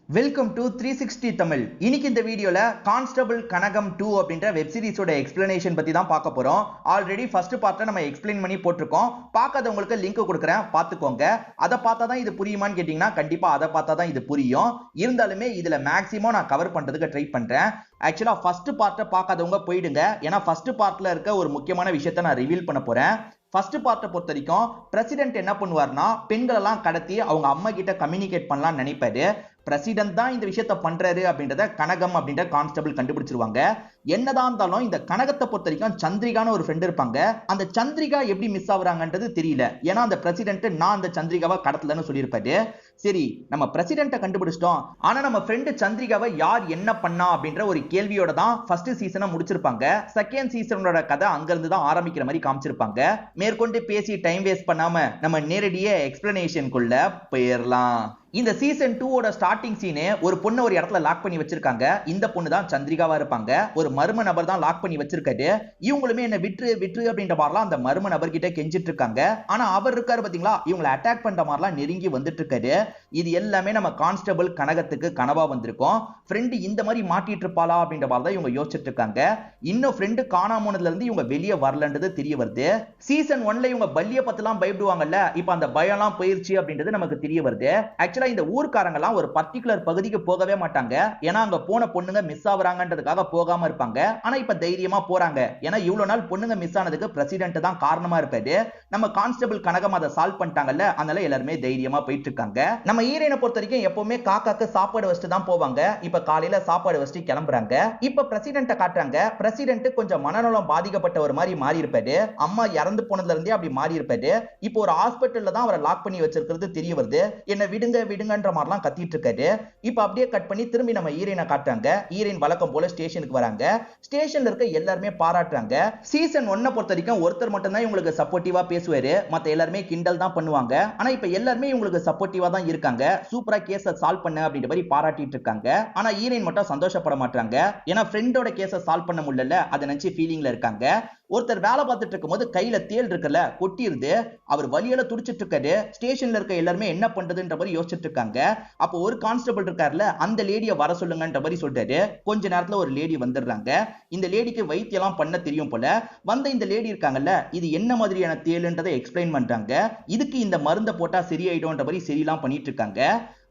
Welcome to 360 Tamil. இன்னைக்கு இந்த வீடியோல கான்ஸ்டபிள் கனகம் 2 அப்படின்ற வெப் சீரிஸோட எக்ஸ்பிளனேஷன் பத்தி தான் பார்க்க போறோம். ஆல்ரெடி ஃபர்ஸ்ட் பார்ட்ல நம்ம எக்ஸ்பிளைன் பண்ணி போட்டிருக்கோம். பார்க்காதவங்களுக்கு லிங்க் கொடுக்குறேன், பார்த்துக்கோங்க. அதை பார்த்தா தான் இது புரியுமான்னு கேட்டீங்கன்னா கண்டிப்பா அதை பார்த்தா தான் இது புரியும். இருந்தாலுமே இதுல மேக்ஸிமம் நான் கவர் பண்றதுக்கு ட்ரை பண்றேன். ஆக்சுவலா ஃபர்ஸ்ட் பார்ட்டை பார்க்காதவங்க போயிடுங்க. ஏன்னா ஃபர்ஸ்ட் பார்ட்ல இருக்க ஒரு முக்கியமான விஷயத்தை நான் ரிவீல் பண்ண போறேன். ஃபர்ஸ்ட் பார்ட்டை பொறுத்த வரைக்கும் பிரசிடென்ட் என்ன பண்ணுவார்னா, பெண்கள் எல்லாம் கடத்தி அவங்க அம்மா கிட்ட கம்யூனிகேட் பண்ணலாம் நினைப்பாரு. பிரசிடென்ட் தான் இந்த விஷயத்த பண்றாரு அப்படின்றத கனகம் அப்படின்ற கான்ஸ்டபிள் கண்டுபிடிச்சிருவாங்க. என்னதான் இருந்தாலும் இந்த கனகத்தை பொறுத்த வரைக்கும் சந்திரிகான்னு ஒரு ஃப்ரெண்ட் இருப்பாங்க. அந்த சந்திரிகா எப்படி மிஸ் ஆகுறாங்கன்றது தெரியல. ஏன்னா அந்த பிரசிடென்ட் நான் அந்த சந்திரிகாவை கடத்தலன்னு சொல்லியிருப்பாரு. சரி, நம்ம பிரசிடென்ட்டை கண்டுபிடிச்சிட்டோம். ஆனா நம்ம ஃப்ரெண்ட் சந்திரிகாவை யார் என்ன பண்ணா அப்படின்ற ஒரு கேள்வியோட தான் ஃபர்ஸ்ட் சீசனை முடிச்சிருப்பாங்க. செகண்ட் சீசனோட கதை அங்கிருந்து தான் ஆரம்பிக்கிற மாதிரி காமிச்சிருப்பாங்க. மேற்கொண்டு பேசி டைம் வேஸ்ட் பண்ணாம நம்ம நேரடியே எக்ஸ்பிளனேஷனுக்குள்ள போயிடலாம். இந்த சீசன் 2 ஓட ஸ்டார்டிங் சீனே ஒரு பொண்ணு ஒரு இடத்துல லாக் பண்ணி வச்சிருக்காங்க. இந்த பொண்ணு தான் சந்திரிகாவா இருப்பாங்க. ஒரு மர்ம நபர் தான் லாக் பண்ணி வச்சிருக்காரு. இவங்களுமே என்ன விற்று விற்று அப்படின்ற மாதிரிலாம் அந்த மர்ம நபர் கிட்ட கெஞ்சிட்டு இருக்காங்க. ஆனா அவர் இருக்காரு பாத்தீங்களா, இவங்களை அட்டாக் பண்ற மாதிரிலாம் நெருங்கி வந்துட்டு இருக்காரு. இது எல்லாமே நம்ம கான்ஸ்டபிள் கனகத்துக்கு கனவா வந்திருக்கும். ஃப்ரெண்டு இந்த மாதிரி மாட்டிட்டு இருப்பாளா அப்படின்ற மாதிரி தான் இவங்க யோசிச்சுட்டு இருக்காங்க. இன்னும் ஃப்ரெண்டு காணாமனதுல இருந்து இவங்க வெளியே வரலன்றது தெரிய வருது. சீசன் 1ல இவங்க பல்லிய பத்திலாம் பயப்படுவாங்கல்ல, இப்ப அந்த பயம்லாம் போயிருச்சு அப்படின்றது நமக்கு தெரிய வருது. ஆக்சுவலா இந்த ஊர்க்காரங்கலாம் ஒரு பர்டிகுலர் பகுதிக்கு போகவே மாட்டாங்க. ஏன்னா அங்க போன பொண்ணுங்க மிஸ் ஆகுறாங்கன்றதுக்காக போகாம இருப்பாங்க. ஆனா இப்ப தைரியமா போறாங்க. ஏன்னா இவ்வளவு நாள் பொண்ணுங்க மிஸ் ஆனதுக்கு பிரசிடென்ட் தான் காரணமா இருப்பாரு. நம்ம கான்ஸ்டபிள் கனகம் அதை சால்வ் பண்ணிட்டாங்கல்ல, அதனால எல்லாருமே தைரியமா போயிட்டு இருக்காங்க. நம்ம ஹீரோயினை பொறுத்த வரைக்கும் எப்பவுமே காக்காக்கு சாப்பாடு வச்சுட்டு தான் போவாங்க. இப்ப காலையில சாப்பாடு வச்சுட்டு கிளம்புறாங்க. இப்ப பிரசிடென்ட்டை காட்டுறாங்க. பிரசிடென்ட் கொஞ்சம் மனநலம் பாதிக்கப்பட்ட ஒரு மாதிரி மாறி இருப்பாரு. அம்மா இறந்து போனதுல இருந்தே அப்படி மாறி இருப்பாரு. இப்போ ஒரு ஹாஸ்பிட்டல்ல தான் அவரை லாக் பண்ணி வச்சிருக்கிறது தெரிய வருது. என்ன விடுங்க விடுங்கன்ற மாதிரிலாம் கத்திட்டு இருக்காரு. இப்ப அப்படியே கட் பண்ணி திரும்பி நம்ம ஹீரோயினை காட்டுறாங்க. ஹீரோயின் வழக்கம் போல ஸ்டேஷனுக்கு வராங்க. ஸ்டேஷன்ல இருக்க எல்லாருமே பாராட்டுறாங்க. சீசன் 1 பொறுத்த வரைக்கும் ஒருத்தர் மட்டும் தான் இவங்களுக்கு சப்போர்ட்டிவா பேசுவாரு. மத்த எல்லாருமே கிண்டல் தான் பண்ணுவாங்க. ஆனா இப்ப எல்லாருமே இவங்களுக்கு சப்போர்ட்டிவா தான் இருக்காங்க. சூப்பரா கேஸை சால்வ் பண்ண அப்படின்ற மாதிரி பாராட்டிட்டு இருக்காங்க. ஆனா ஹீரோயின் மட்டும் சந்தோஷப்பட மாட்டாங்க. ஏன்னா ஃப்ரெண்டோட கேஸை சால்வ் பண்ண முடியல, அதை நினைச்சு ஃபீலிங்ல இருக்காங்க. ஒருத்தர் வேலை பார்த்துட்டு இருக்கும்போது கையில தேல் இருக்குல்ல கொட்டிருது. அவர் வலியில துடிச்சிட்டு இருக்காரு. ஸ்டேஷன்ல இருக்க எல்லாருமே என்ன பண்றதுன்ற மாதிரி யோசிச்சுட்டு இருக்காங்க. அப்போ ஒரு கான்ஸ்டபிள் இருக்காருல, அந்த லேடியை வர சொல்லுங்கன்ற மாதிரி சொல்றாரு. கொஞ்ச நேரத்துல ஒரு லேடி வந்துடுறாங்க. இந்த லேடிக்கு வைத்தியெல்லாம் பண்ண தெரியும் போல. வந்த இந்த லேடி இருக்காங்கல்ல, இது என்ன மாதிரியான தேலுன்றதை எக்ஸ்பிளைன் பண்றாங்க. இதுக்கு இந்த மருந்தை போட்டா சரியாயிடும்ன்ற மாதிரி சரிலாம் பண்ணிட்டு இருக்காங்க.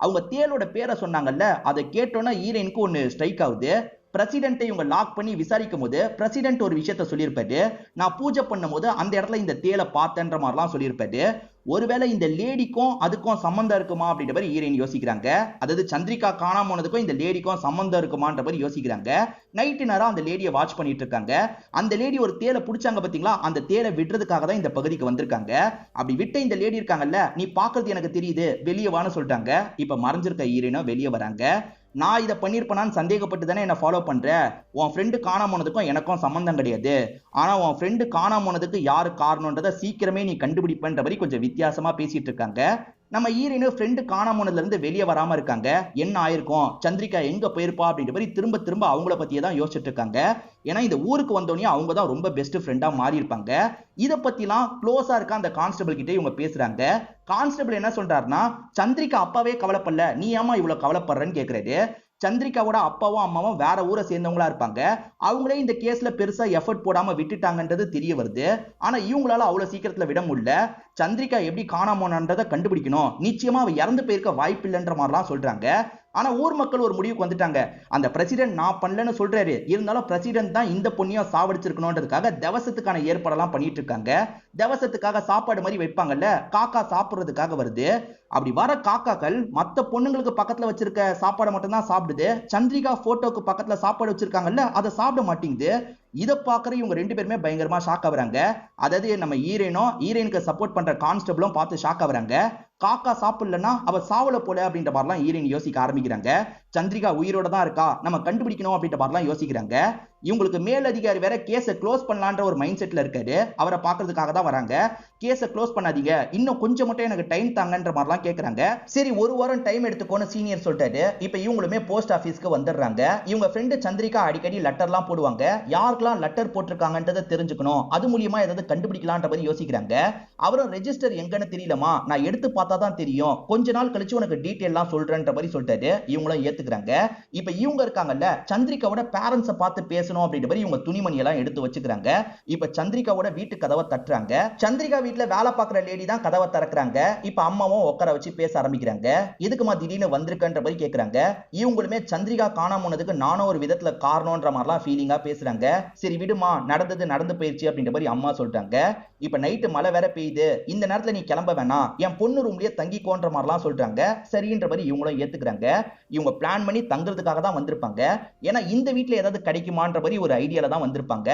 அவங்க தேலோட பேரை சொன்னாங்கல்ல, அதை கேட்டோன்னா ஹீரோயினுக்கு ஒன்னு ஸ்ட்ரைக் ஆகுது. பிரசிடென்ட்டை இவங்க லாக் பண்ணி விசாரிக்கும் போது பிரசிடென்ட் ஒரு விஷயத்த சொல்லியிருப்பாரு. நான் பூஜை பண்ணும் போது அந்த இடத்துல இந்த தேலை பார்த்தேன்ற மாதிரிலாம் சொல்லியிருப்பாரு. ஒருவேளை இந்த லேடிக்கும் அதுக்கும் சம்பந்தம் இருக்குமா அப்படின்ற மாதிரி ஹீரோயின் யோசிக்கிறாங்க. அதாவது சந்திரிகா காணாம போனதுக்கும் இந்த லேடிக்கும் சம்பந்தம் இருக்குமான்ற மாதிரி யோசிக்கிறாங்க. நைட்டு நேரம் அந்த லேடியை வாட்ச் பண்ணிட்டு இருக்காங்க. அந்த லேடி ஒரு தேலை பிடிச்சாங்க பாத்தீங்களா, அந்த தேலை விடுறதுக்காக தான் இந்த பகுதிக்கு வந்திருக்காங்க. அப்படி விட்ட இந்த லேடி இருக்காங்கல்ல, நீ பாக்குறது எனக்கு தெரியுது, வெளியே வான்னு சொல்லிட்டாங்க. இப்ப மறைஞ்சிருக்க ஹீரோயினும் வெளியே வராங்க. நான் இதை பண்ணிருப்பேனான்னு சந்தேகப்பட்டு தானே என்ன ஃபாலோ பண்ற. உன் ஃப்ரெண்டு காணாம போனதுக்கும் எனக்கும் சம்பந்தம் கிடையாது. ஆனா உன் ஃப்ரெண்டு காணாம போனதுக்கு யாரு காரணம்ன்றதை சீக்கிரமே நீ கண்டுபிடிப்பன்ற மாதிரி கொஞ்சம் வித்தியாசமா பேசிட்டு இருக்காங்க. நம்ம ஹீரோயின் ஃப்ரெண்டு காணாம போனதுல இருந்து வெளியே வராம இருக்காங்க. என்ன ஆயிருக்கும், சந்திரிகா எங்க போயிருப்பா அப்படின்ற மாதிரி திரும்ப திரும்ப அவங்கள பத்தியே தான் யோசிச்சுட்டு இருக்காங்க. ஏன்னா இந்த ஊருக்கு வந்தோடனே அவங்க தான் ரொம்ப பெஸ்ட் ஃப்ரெண்டா மாறி இருப்பாங்க. இதை பத்திலாம் க்ளோஸா இருக்க அந்த கான்ஸ்டபிள் கிட்டே இவங்க பேசுறாங்க. கான்ஸ்டபிள் என்ன சொல்றாருன்னா, சந்திரிகா அப்பாவே கவலைப்படல, நீ ஏமா இவ்வளவு கவலைப்படுறன்னு கேக்குறாரு. சந்திரிகாவோட அப்பாவும் அம்மாவும் வேற ஊரை சேர்ந்தவங்களா இருப்பாங்க. அவங்களே இந்த கேஸ்ல பெருசா எஃபர்ட் போடாம விட்டுட்டாங்கன்றது தெரிய வருது. ஆனா இவங்களால அவ்வளவு சீக்கிரத்துல விட முடியல. சந்திரிகா எப்படி காணாமன்றதை கண்டுபிடிக்கணும், நிச்சயமா அவ இறந்து போயிருக்க வாய்ப்பு இல்லைன்ற மாதிரிலாம் சொல்றாங்க. ஆனா ஊர் மக்கள் ஒரு முடிவுக்கு வந்துட்டாங்க. அந்த பிரசிடென்ட் நான் பண்ணலன்னு சொல்றாரு, இருந்தாலும் பிரசிடென்ட் தான் இந்த பொண்ணையும் சாவடிச்சிருக்கணும்ன்றதுக்காக தவசத்துக்கான ஏற்பாடெல்லாம் பண்ணிட்டு இருக்காங்க. தவசத்துக்காக சாப்பாடு மாதிரி வைப்பாங்கல்ல, காக்கா சாப்பிடுறதுக்காக வருது. அப்படி வர காக்காக்கள் மத்த பொண்ணுங்களுக்கு பக்கத்துல வச்சிருக்க சாப்பாடை மட்டும் தான் சாப்பிடுது. சந்திரிகா போட்டோக்கு பக்கத்துல சாப்பாடு வச்சிருக்காங்கல்ல, அதை சாப்பிட மாட்டேங்குது. இதை பாக்குற இவங்க ரெண்டு பேருமே பயங்கரமா ஷாக் ஆகுறாங்க. அதாவது நம்ம ஹீரோயினுக்கு சப்போர்ட் பண்ற கான்ஸ்டபிளும் பார்த்து ஷாக் ஆகுறாங்க. காக்கா சாப்பிடலன்னா அவ சாவல போல அப்படின்ற மாதிரிலாம் ஹீரோயின் யோசிக்க ஆரம்பிக்கிறாங்க. சந்திரிகா உயிரோட தான் இருக்கா, நம்ம கண்டுபிடிக்கணும் அப்படின்ற மாதிரிலாம் யோசிக்கிறாங்க. இவங்களுக்கு மேல் அதிகாரி வேற கேஸை க்ளோஸ் பண்ணலான்ற ஒரு மைண்ட் செட்ல இருக்காரு. அவரை பார்க்கறதுக்காக தான் வராங்க. கேஸை க்ளோஸ் பண்ணாதீங்க, இன்னும் கொஞ்சம் மட்டும் எனக்கு டைம் தாங்கன்ற மாதிரிலாம் கேட்கறாங்க. சரி ஒரு வாரம் டைம் எடுத்துக்கோன்னு சீனியர் சொல்லிட்டாரு. இப்போ இவங்களுமே போஸ்ட் ஆபீஸ்க்கு வந்துடுறாங்க. இவங்க ஃப்ரெண்டு சந்திரிகா அடிக்கடி லெட்டர்லாம் போடுவாங்க. யாருக்கெல்லாம் லெட்டர் போட்டிருக்காங்கன்றதை தெரிஞ்சுக்கணும், அது மூலியமா ஏதாவது கண்டுபிடிக்கலான்ற மாதிரி யோசிக்கிறாங்க. அவரும் ரெஜிஸ்டர் எங்கன்னு தெரியலமா, நான் எடுத்து பார்த்தா தான் தெரியும், கொஞ்ச நாள் கழிச்சு உனக்கு டீடைல்லாம் சொல்றேன்ற மாதிரி சொல்லிட்டாரு. இவங்களும் ஏத்துக்கிறாங்க. இப்போ இவங்க இருக்காங்கல்ல, சந்திரிகாவோட பேரண்ட்ஸை பார்த்து பேசணும் அப்படின்ற மாதிரி இவங்க துணிமணி எல்லாம் எடுத்து வச்சுக்கிறாங்க. இப்போ சந்திரிகாவோட வீட்டு கதவை தட்டுறாங்க. சந்திரிகா வீட்டுல வேலை பார்க்குற லேடி தான் கதவை திறக்கிறாங்க. இப்போ அம்மாவும் உட்கார வச்சு பேச ஆரம்பிக்கிறாங்க. எதுக்குமா திடீர்னு வந்திருக்கன்ற மாதிரி கேட்கறாங்க. இவங்களுமே சந்திரிகா காணாம போனதுக்கு நானும் ஒரு விதத்துல காரணம்ன்ற மாதிரிலாம் ஃபீலிங்கா பேசுறாங்க. சரி விடுமா, நடந்தது நடந்து போயிடுச்சு அப்படின்ற மாதிரி அம்மா சொல்றாங்க. இப்ப நைட்டு மழை வேற பெய்யுது, இந்த நேரத்துல நீ கிளம்ப வேணாம், என் பொண்ணு ரூம்லயே தங்கிக்கோன்ற மாதிரிலாம் சொல்றாங்க. சரின்ற மாதிரி இவங்களும் ஏத்துக்கிறாங்க. இவங்க பிளான் பண்ணி தங்குறதுக்காக தான் வந்திருப்பாங்க. ஏன்னா இந்த வீட்டுல ஏதாவது கிடைக்குமான்ற மாதிரி ஒரு ஐடியால தான் வந்திருப்பாங்க.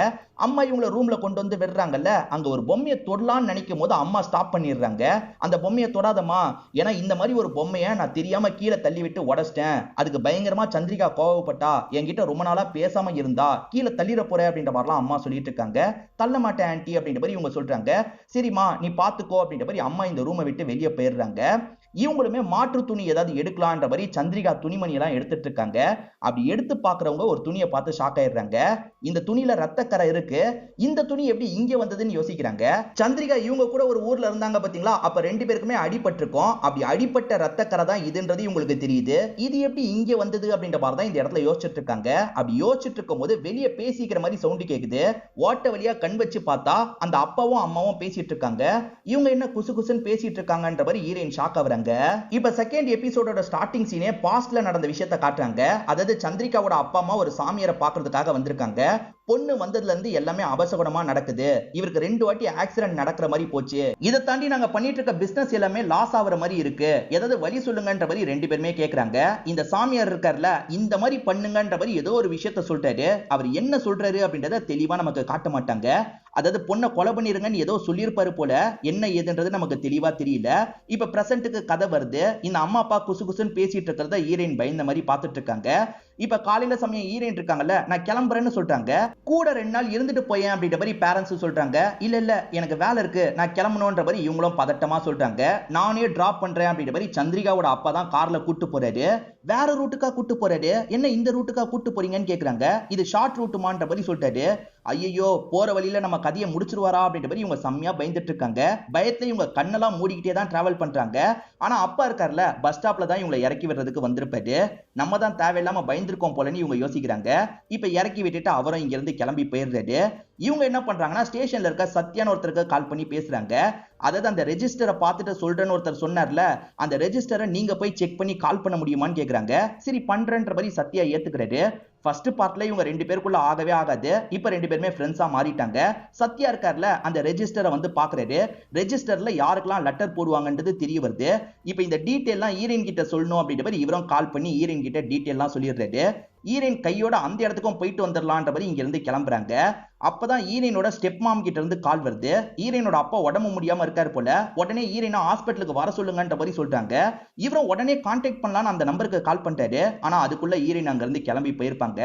அம்மா இவங்களை ரூம்ல கொண்டு வந்து விடுறாங்கல்ல, அங்க ஒரு பொம்மையை தொடலான்னு நினைக்கும் போது அம்மா ஸ்டாப் பண்ணிடுறாங்க. அந்த பொம்மையை தொடாதம்மா, ஏன்னா இந்த மாதிரி ஒரு பொம்மையை நான் தெரியாம கீழே தள்ளி விட்டு உடைச்சிட்டேன், அதுக்கு பயங்கரமா சந்திரிகா கோவப்பட்டா, என்கிட்ட ரொம்ப நாளா பேசாம இருந்தா, கீழே தள்ளிட போற அப்படின்ற மாதிரிலாம் அம்மா சொல்லிட்டு இருக்காங்க. தள்ள மாட்டேன் ஆன்ட்டி அப்படின்ற மாதிரி இவங்க சொல்றாங்க. சரிம்மா நீ பாத்துக்கோ அப்படின்ற மாதிரி அம்மா இந்த ரூமை விட்டு வெளியே போயிடுறாங்க. இவங்களுமே மாற்று துணி ஏதாவது எடுக்கலான்ற மாதிரி சந்திரிகா துணிமணி எல்லாம் எடுத்துட்டு இருக்காங்க. அப்படி எடுத்து பாக்குறவங்க ஒரு துணியை பார்த்து ஷாக் ஆயிடுறாங்க. இந்த துணியில ரத்தக்கரை இருக்கு, இந்த துணி எப்படி இங்க வந்ததுன்னு யோசிக்கிறாங்க. சந்திரிகா இவங்க கூட ஒரு ஊர்ல இருந்தாங்க பாத்தீங்களா, அப்ப ரெண்டு பேருக்குமே அடிபட்டிருக்கும். அப்படி அடிபட்ட ரத்தக்கரை தான் இதுன்றது இவங்களுக்கு தெரியுது. இது எப்படி இங்க வந்தது அப்படின்ற மாதிரி தான் இந்த இடத்துல யோசிச்சுட்டு இருக்காங்க. அப்படி யோசிச்சுட்டு இருக்கும் போது வெளியே பேசிக்கிற மாதிரி சவுண்ட் கேக்குது. ஓட்ட வழியா கண் வச்சு பார்த்தா அந்த அப்பாவும் அம்மாவும் பேசிட்டு இருக்காங்க. இவங்க என்ன குசு குசுன்னு பேசிட்டு இருக்காங்கன்ற மாதிரி ஹீரோயின் ஷாக் ஆகுறாங்க. இப்ப செகண்ட் எபிசோடோட ஸ்டார்டிங் சீனே பாஸ்ட்ல நடந்த விஷயத்தை காட்டுறாங்க. அதாவது சந்திரிகாவோட அப்பா அம்மா ஒரு சாமியாரை பார்க்கிறதுக்காக வந்திருக்காங்க. பொண்ணு வந்ததுல இருந்து எல்லாமே அபசகுணமா நடக்குது, இவருக்கு 2 வாட்டி ஆக்சிடென்ட் நடக்கிற மாதிரி போச்சு, இதை தாண்டி நாங்க பண்ணிட்டு இருக்க பிசினஸ் எல்லாமே லாஸ் ஆகுற மாதிரி இருக்கு, ஏதாவது வழி சொல்லுங்கன்ற மாதிரி ரெண்டு பேருமே கேக்குறாங்க. இந்த சாமியார் இருக்கார்ல, இந்த மாதிரி பண்ணுங்கன்ற மாதிரி ஏதோ ஒரு விஷயத்த சொல்லிட்டாரு. அவர் என்ன சொல்றாரு அப்படின்றத தெளிவா நமக்கு காட்ட மாட்டாங்க. அதாவது பொண்ணை கொலை பண்ணிருங்கன்னு ஏதோ சொல்லியிருப்பாரு போல, என்ன ஏதுன்றது நமக்கு தெளிவா தெரியல. இப்ப பிரசன்ட்டுக்கு கதை வருது. இந்த அம்மா அப்பா குசு குசுன்னு பேசிட்டு இருக்கிறத ஹீரோயின் பயந்த மாதிரி பார்த்துட்டு இருக்காங்க. இப்ப காலையில சமயம் ஹீரோயின் இருக்காங்கல்ல, நான் கிளம்புறேன்னு சொல்றாங்க. கூட 2 நாள் இருந்துட்டு போயேன் அப்படின்ற மாதிரி பேரண்ட்ஸ் சொல்றாங்க. இல்ல எனக்கு வேலை இருக்கு, நான் கிளம்பணும்ன்ற மாதிரி இவங்களும் பதட்டமா சொல்றாங்க. நானே டிராப் பண்றேன் அப்படின்ற மாதிரி சந்திரிகாவோட அப்பா தான் கார்ல கூட்டு போறாரு. வேற ரூட்டுக்கா கூட்டு போறாரு, என்ன இந்த ரூட்டுக்கா கூட்டு போறீங்கன்னு கேக்குறாங்க. இது ஷார்ட் ரூட்டுமான்ற மாதிரி சொல்லிட்டாரு. ஐயோ போற வழியில நம்ம கதையை முடிச்சிருவாரா அப்படின்ற மாதிரி இவங்க செம்மையா பயந்துட்டு இருக்காங்க. பயத்துல இவங்க கண்ணெல்லாம் மூடிக்கிட்டே தான் டிராவல் பண்றாங்க. ஆனா அப்பா இருக்கார்ல, பஸ் ஸ்டாப்ல தான் இவங்களை இறக்கி விடுறதுக்கு வந்திருப்பாரு. நம்ம தான் தேவையில்லாம பயந்துருக்கோம் போலன்னு இவங்க யோசிக்கிறாங்க. இப்ப இறக்கி விட்டுட்டு அவரும் இங்க இருந்து கிளம்பி போயிடுறாரு. இவங்க என்ன பண்றாங்கன்னா, ஸ்டேஷன்ல இருக்க சத்யான்னு ஒருத்தருக்கு கால் பண்ணி பேசுறாங்க. அதாவது அந்த ரெஜிஸ்டரை பார்த்துட்டு சொல்றேன்னு ஒருத்தர் சொன்னார்ல, அந்த ரெஜிஸ்டரை நீங்க போய் செக் பண்ணி கால் பண்ண முடியுமான்னு கேக்குறாங்க. சரி பண்றேன்ற மாதிரி சத்யா ஏத்துக்கிறாரு. ஃபர்ஸ்ட் பார்ட்ல இவங்க 2 பேருக்குள்ள ஆகவே ஆகாது. இப்ப 2 பேருமே ஃப்ரெண்ட்ஸா மாறிட்டாங்க. சத்யா இருக்கார்ல, அந்த ரெஜிஸ்டரை வந்து பாக்குறாரு. ரெஜிஸ்டர்ல யாருக்கெல்லாம் லெட்டர் போடுவாங்கன்றது தெரிய வருது. இப்ப இந்த டீடைல்லாம் ஹீரோயின் கிட்ட சொல்லணும் அப்படின்ற மாதிரி இவரும் கால் பண்ணி ஹீரோயின் கிட்ட டீடைல்லாம் சொல்லிடுறாரு. ஹீரோயின் கையோட அந்த இடத்துக்கும் போயிட்டு வந்துடலான்ற மாதிரி இங்க இருந்து கிளம்புறாங்க. அப்பதான் ஹீரோயினோட ஸ்டெப் மாம் கிட்ட இருந்து கால் வருது. ஹீரோயினோட அப்பா உடம்பு முடியாம இருக்காரு போல, உடனே ஹீரோயினை ஹாஸ்பிட்டலுக்கு வர சொல்லுங்கன்ற மாதிரி சொல்றாங்க. இவரும் உடனே கான்டாக்ட் பண்ணலான்னு அந்த நம்பருக்கு கால் பண்ணிட்டாரு. ஆனா அதுக்குள்ள ஹீரோயின் அங்க இருந்து கிளம்பி போயிருப்பாங்க.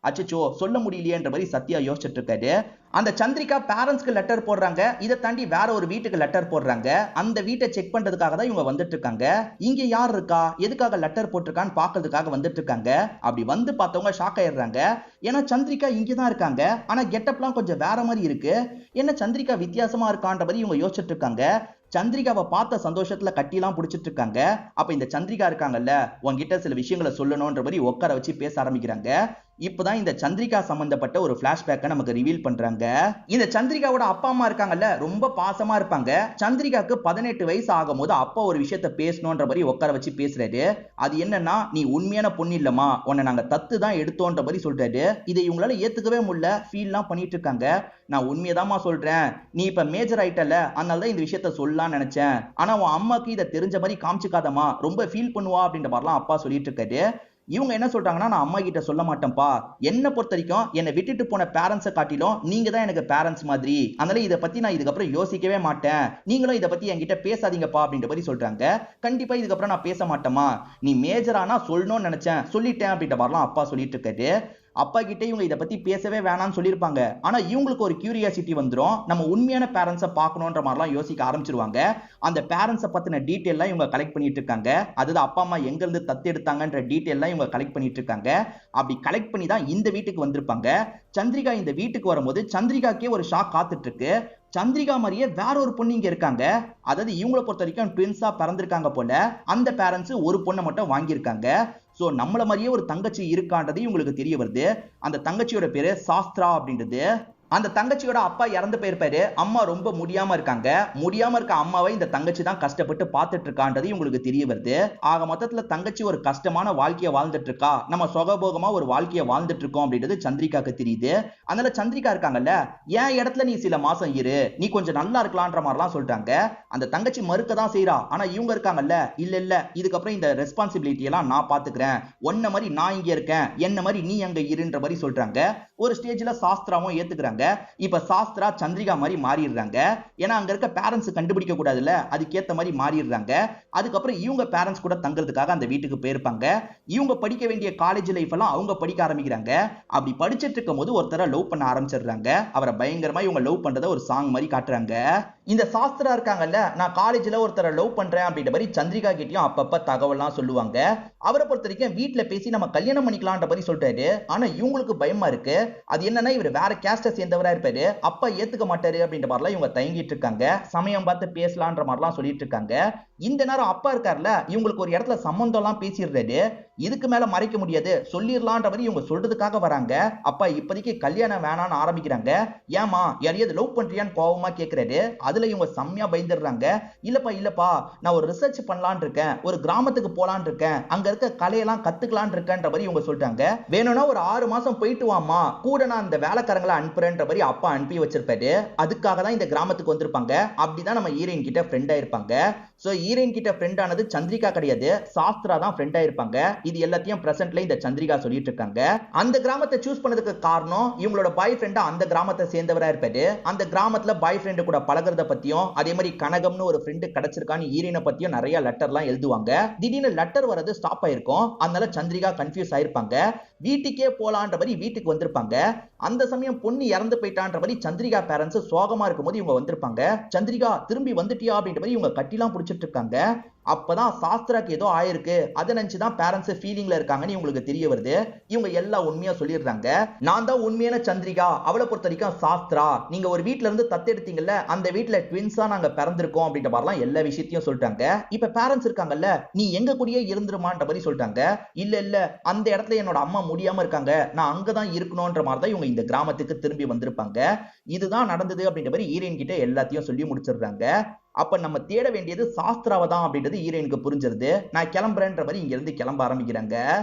அச்சோ சொல்ல முடியலையேன்ற மாதிரி சத்யா யோசிச்சுட்டு இருக்காரு. அந்த சந்திரிகா பேரண்ட்ஸ்க்கு லெட்டர் போடுறாங்க. இதை தாண்டி வேற ஒரு வீட்டுக்கு லெட்டர் போடுறாங்க. அந்த வீட்டை செக் பண்றதுக்காக தான் இவங்க வந்துட்டு இருக்காங்க. இங்க யார் இருக்கா, எதுக்காக லெட்டர் போட்டிருக்கான்னு பாக்குறதுக்காக வந்துட்டு இருக்காங்க. அப்படி வந்து பார்த்தவங்க ஷாக் ஆயிடுறாங்க. ஏன்னா சந்திரிகா இங்கதான் இருக்காங்க, ஆனா கெட்டப்லாம் கொஞ்சம் வேற மாதிரி இருக்கு. என்ன சந்திரிகா வித்தியாசமா இருக்கான்ற மாதிரி இவங்க யோசிச்சுட்டு இருக்காங்க. சந்திரிகாவை பார்த்த சந்தோஷத்துல கட்டிலாம் பிடிச்சிட்டு இருக்காங்க. அப்ப இந்த சந்திரிகா இருக்காங்கல்ல, உங்ககிட்ட சில விஷயங்களை சொல்லணும்ன்ற மாதிரி உட்கார வச்சு பேச ஆரம்பிக்கிறாங்க. இப்பதான் இந்த சந்திரிகா சம்பந்தப்பட்ட ஒரு பிளாஷ்பேக்கை நமக்கு ரிவீல் பண்றாங்க. இந்த சந்திரிகாவோட அப்பா அம்மா இருக்காங்கல்ல, ரொம்ப பாசமா இருப்பாங்க. சந்திரிகாக்கு 18 வயசு ஆகும் போது அப்பா ஒரு விஷயத்த பேசணும்ன்ற மாதிரி உட்கார வச்சு பேசுறாரு. அது என்னன்னா, நீ உண்மையான பொண்ணு இல்லமா, உன்னை நாங்க தத்து தான் எடுத்தோன்ற மாதிரி சொல்றாரு. இதை இவங்களால ஏத்துக்கவே முடியல, ஃபீல்லாம் பண்ணிட்டு இருக்காங்க. நான் உண்மையதாமா சொல்றேன், நீ இப்ப மேஜர் ஆயிட்டல, அதனாலதான் இந்த விஷயத்த சொல்லலாம்னு நினைச்சேன். ஆனா உன் அம்மாக்கு இதை தெரிஞ்ச மாதிரி காமிச்சுக்காதமா, ரொம்ப ஃபீல் பண்ணுவா அப்படின்ற மாதிரிலாம் அப்பா சொல்லிட்டு இருக்காரு. இவங்க என்ன சொல்றாங்கன்னா, நான் அம்மா கிட்ட சொல்ல மாட்டேன்ப்பா, என்ன பொறுத்த வரைக்கும் என்னை விட்டுட்டு போன பேரண்ட்ஸை காட்டிலும் நீங்க தான் எனக்கு பேரண்ட்ஸ் மாதிரி, அதனால இதை பத்தி நான் இதுக்கப்புறம் யோசிக்கவே மாட்டேன், நீங்களும் இதை பத்தி என்கிட்ட பேசாதீங்கப்பா அப்படின்ற மாதிரி சொல்றாங்க. கண்டிப்பா இதுக்கப்புறம் நான் பேச மாட்டேமா, நீ மேஜரானா சொல்லணும்னு நினைச்சேன், சொல்லிட்டேன் அப்படின்ற மாதிரிலாம் அப்பா சொல்லிட்டு இருக்காரு. அப்பா கிட்ட இவங்க இதை பத்தி பேசவே வேணாம்னு சொல்லியிருப்பாங்க. ஆனா இவங்களுக்கு ஒரு கியூரியாசிட்டி வந்துரும், நம்ம உண்மையான பேரண்ட்ஸை பார்க்கணுன்ற மாதிரிலாம் யோசிக்க ஆரம்பிச்சிருவாங்க. அந்த பேரண்ட்ஸை பத்தின டீட்டெயிலாம் இவங்க கலெக்ட் பண்ணிட்டு இருக்காங்க. அதாவது அப்பா அம்மா எங்க இருந்து தத்து எடுத்தாங்கன்ற டீட்டெயிலாம் இவங்க கலெக்ட் பண்ணிட்டு இருக்காங்க. அப்படி கலெக்ட் பண்ணி தான் இந்த வீட்டுக்கு வந்திருப்பாங்க. சந்திரிகா இந்த வீட்டுக்கு வரும்போது சந்திரிகாக்கே ஒரு ஷாக் காத்துட்டு இருக்கு. சந்திரிகா மாதிரியே வேற ஒரு பொண்ணு இங்க இருக்காங்க. அதாவது இவங்களை பொறுத்த வரைக்கும் ட்வின்ஸா பிறந்திருக்காங்க போல. அந்த பேரண்ட்ஸ் ஒரு பொண்ணை மட்டும் வாங்கியிருக்காங்க. சோ நம்மள மாதிரியே ஒரு தங்கச்சி இருக்கான்றது இவங்களுக்கு தெரிய வருது. அந்த தங்கச்சியோட பேரு சாஸ்திரா அப்படின்றது. அந்த தங்கச்சியோட அப்பா இறந்து போயிருப்பாரு. அம்மா ரொம்ப முடியாம இருக்காங்க. முடியாம இருக்க அம்மாவை இந்த தங்கச்சி தான் கஷ்டப்பட்டு பார்த்துட்டு இருக்கான்றது இவங்களுக்கு தெரிய வருது. ஆக மொத்தத்துல தங்கச்சி ஒரு கஷ்டமான வாழ்க்கையை வாழ்ந்துட்டு இருக்கா, நம்ம சுகபோகமா ஒரு வாழ்க்கையை வாழ்ந்துட்டு இருக்கோம் அப்படின்றது சந்திரிகாக்கு தெரியுது. அதனால சந்திரிகா இருக்காங்கல்ல, என் இடத்துல நீ சில மாசம் இரு, நீ கொஞ்சம் நல்லா இருக்கலான்ற மாதிரிலாம் சொல்லிட்டாங்க. அந்த தங்கச்சி மறுக்க தான் செய்யறா. ஆனா இவங்க இருக்காங்கல்ல, இல்ல இல்ல இதுக்கப்புறம் இந்த ரெஸ்பான்சிபிலிட்டி எல்லாம் நான் பாத்துக்கிறேன், ஒன்ன மாதிரி நான் இங்க இருக்கேன், என்ன மாதிரி நீ அங்க இருன்ற மாதிரி சொல்றாங்க. ஒரு ஸ்டேஜ்ல சாஸ்திராவும் ஏத்துக்கிறாங்க. இப்ப சாஸ்திரா சந்திரிகா மாதிரி மாறிடுறாங்க. ஏன்னா அங்க இருக்க பேரண்ட்ஸ் கண்டுபிடிக்க கூடாதுல்ல, அதுக்கேத்த மாதிரி மாறிடுறாங்க. அதுக்கப்புறம் இவங்க பேரண்ட்ஸ் கூட தங்கிறதுக்காக அந்த வீட்டுக்கு போயிருப்பாங்க. இவங்க படிக்க வேண்டிய காலேஜ் லைஃப் எல்லாம் அவங்க படிக்க ஆரம்பிக்கிறாங்க. அப்படி படிச்சிட்டு இருக்கும் போது ஒருத்தரை லவ் பண்ண ஆரம்பிச்சிடுறாங்க. அவரை பயங்கரமா இவங்க லவ் பண்றத ஒரு சாங் மாதிரி காட்டுறாங்க. இந்த சாஸ்திரா இருக்காங்கல்ல, நான் காலேஜ்ல ஒருத்தரை லவ் பண்றேன் அப்படின்ற மாதிரி சந்திரிகா கிட்டயும் அப்பப்ப தகவல்லாம் சொல்லுவாங்க. அவரை பொறுத்த வரைக்கும் வீட்டுல பேசி நம்ம கல்யாணம் பண்ணிக்கலாம்ன்ற மாதிரி சொல்றாரு. ஆனா இவங்களுக்கு பயமா இருக்கு. அது என்னன்னா, இவர் வேற கேஸ்ட சேர்ந்தவரா இருப்பாரு, அப்பா ஏத்துக்க மாட்டாரு அப்படின்ற மாதிரிலாம் இவங்க தயங்கிட்டு இருக்காங்க. சமயம் பார்த்து பேசலான்ற மாதிரிலாம் சொல்லிட்டு இருக்காங்க. இந்த நேரம் அப்பா இருக்காருல, இவங்களுக்கு ஒரு இடத்துல சம்பந்தம் எல்லாம் பேசிடுறாரு. இதுக்கு மேல மறைக்க முடியாது, சொல்லிடலான்ற மாதிரி இவங்க சொல்றதுக்காக வராங்க. அப்பா இப்போதைக்கு கல்யாணம் வேணான்னு ஆரம்பிக்கிறாங்க. ஏமா யாரையாவது லவ் பண்றியான்னு கோவமா கேட்கிறாரு. அதுல இவங்க செம்மையா பயந்துடுறாங்க. இல்லப்பா நான் ஒரு ரிசர்ச் பண்ணலான் இருக்கேன், ஒரு கிராமத்துக்கு போலான் இருக்கேன், அங்க இருக்க கலையெல்லாம் கத்துக்கலான் இருக்கேன்ற மாதிரி இவங்க சொல்லிட்டாங்க. வேணும்னா ஒரு 6 மாசம் போயிட்டு வாமா, கூட நான் அந்த வேலைக்காரங்களை அனுப்புறேன்ற மாதிரி அப்பா அனுப்பி வச்சிருப்பாரு. அதுக்காக தான் இந்த கிராமத்துக்கு வந்திருப்பாங்க. அப்படிதான் நம்ம ஹீரோயின் கிட்ட ஃப்ரெண்ட் ஆயிருப்பாங்க. சோ ஹீரோயின் கிட்ட ஃப்ரெண்ட் ஆனது சந்திரிகா கிடையாது, சாஸ்திரா தான் ஃப்ரெண்ட் ஆயிருப்பாங்க. இது எல்லாத்தையும் பிரசன்ட்ல இந்த சந்திரிகா சொல்லிட்டு இருக்காங்க. அந்த கிராமத்தை சூஸ் பண்ணதுக்கு காரணம் இவங்களோட பாய் ஃப்ரெண்ட் அந்த கிராமத்தை சேர்ந்தவரா இருப்பாரு. அந்த கிராமத்துல பாய் ஃப்ரெண்ட் கூட பழகுறத பத்தியும், அதே மாதிரி கனகம்னு ஒரு ஃப்ரெண்ட் கிடைச்சிருக்கான்னு ஹீரோயினை பத்தியும் நிறைய லெட்டர்லாம் எழுதுவாங்க. திடீர்னு லெட்டர் வரது ஸ்டாப் ஆயிருக்கும். அதனால சந்திரிகா கன்ஃபியூஸ் ஆயிருப்பாங்க. வீட்டுக்கே போலான்ற மாதிரி வீட்டுக்கு வந்திருப்பாங்க. அந்த சமயம் பொண்ணு இறந்து போயிட்டான்ற மாதிரி சந்திரிகா பேரண்ட்ஸ் சோகமா இருக்கும்போது இவங்க வந்திருப்பாங்க. சந்திரிகா திரும்பி வந்துட்டியா அப்படின்ற மாதிரி இவங்க கட்டிலாம் பிடிச்சிட்டு இருக்காங்க. அப்பதான் சாஸ்திராக்கு ஏதோ ஆயிருக்கு, அதை நினைச்சுதான் பேரண்ட்ஸ் ஃபீலிங்ல இருக்காங்கன்னு இவங்களுக்கு தெரிய வருது. இவங்க எல்லா உண்மையா சொல்லிடுறாங்க. நான் தான் உண்மையான சந்திரிகா, அவளை பொறுத்த வரைக்கும் சாஸ்திரா, நீங்க ஒரு வீட்ல இருந்து தத்தெடுத்தீங்கல்ல, அந்த வீட்டுல ட்வின்ஸா நாங்க பிறந்திருக்கோம் அப்படின்ற மாதிரிலாம் எல்லா விஷயத்தையும் சொல்லிட்டாங்க. இப்ப பேரண்ட்ஸ் இருக்காங்கல்ல, நீ எங்க கூடயே இருந்துருமான்ற மாதிரி சொல்லிட்டாங்க. இல்ல அந்த இடத்துல என்னோட அம்மா முடியாம இருக்காங்க, நான் அங்கதான் இருக்கணும்ன்ற மாதிரி தான் இவங்க இந்த கிராமத்துக்கு திரும்பி வந்திருப்பாங்க. இதுதான் நடந்தது அப்படின்ற மாதிரி ஹீரோயின் கிட்ட எல்லாத்தையும் சொல்லி முடிச்சிடுறாங்க. அப்ப நம்ம தேட வேண்டியது சாஸ்திராவை தான் அப்படின்றது ஹீரோயினுக்கு புரிஞ்சிருது. நான் கிளம்புறேன்ற மாதிரி இங்க இருந்து கிளம்ப ஆரம்பிக்கிறாங்க.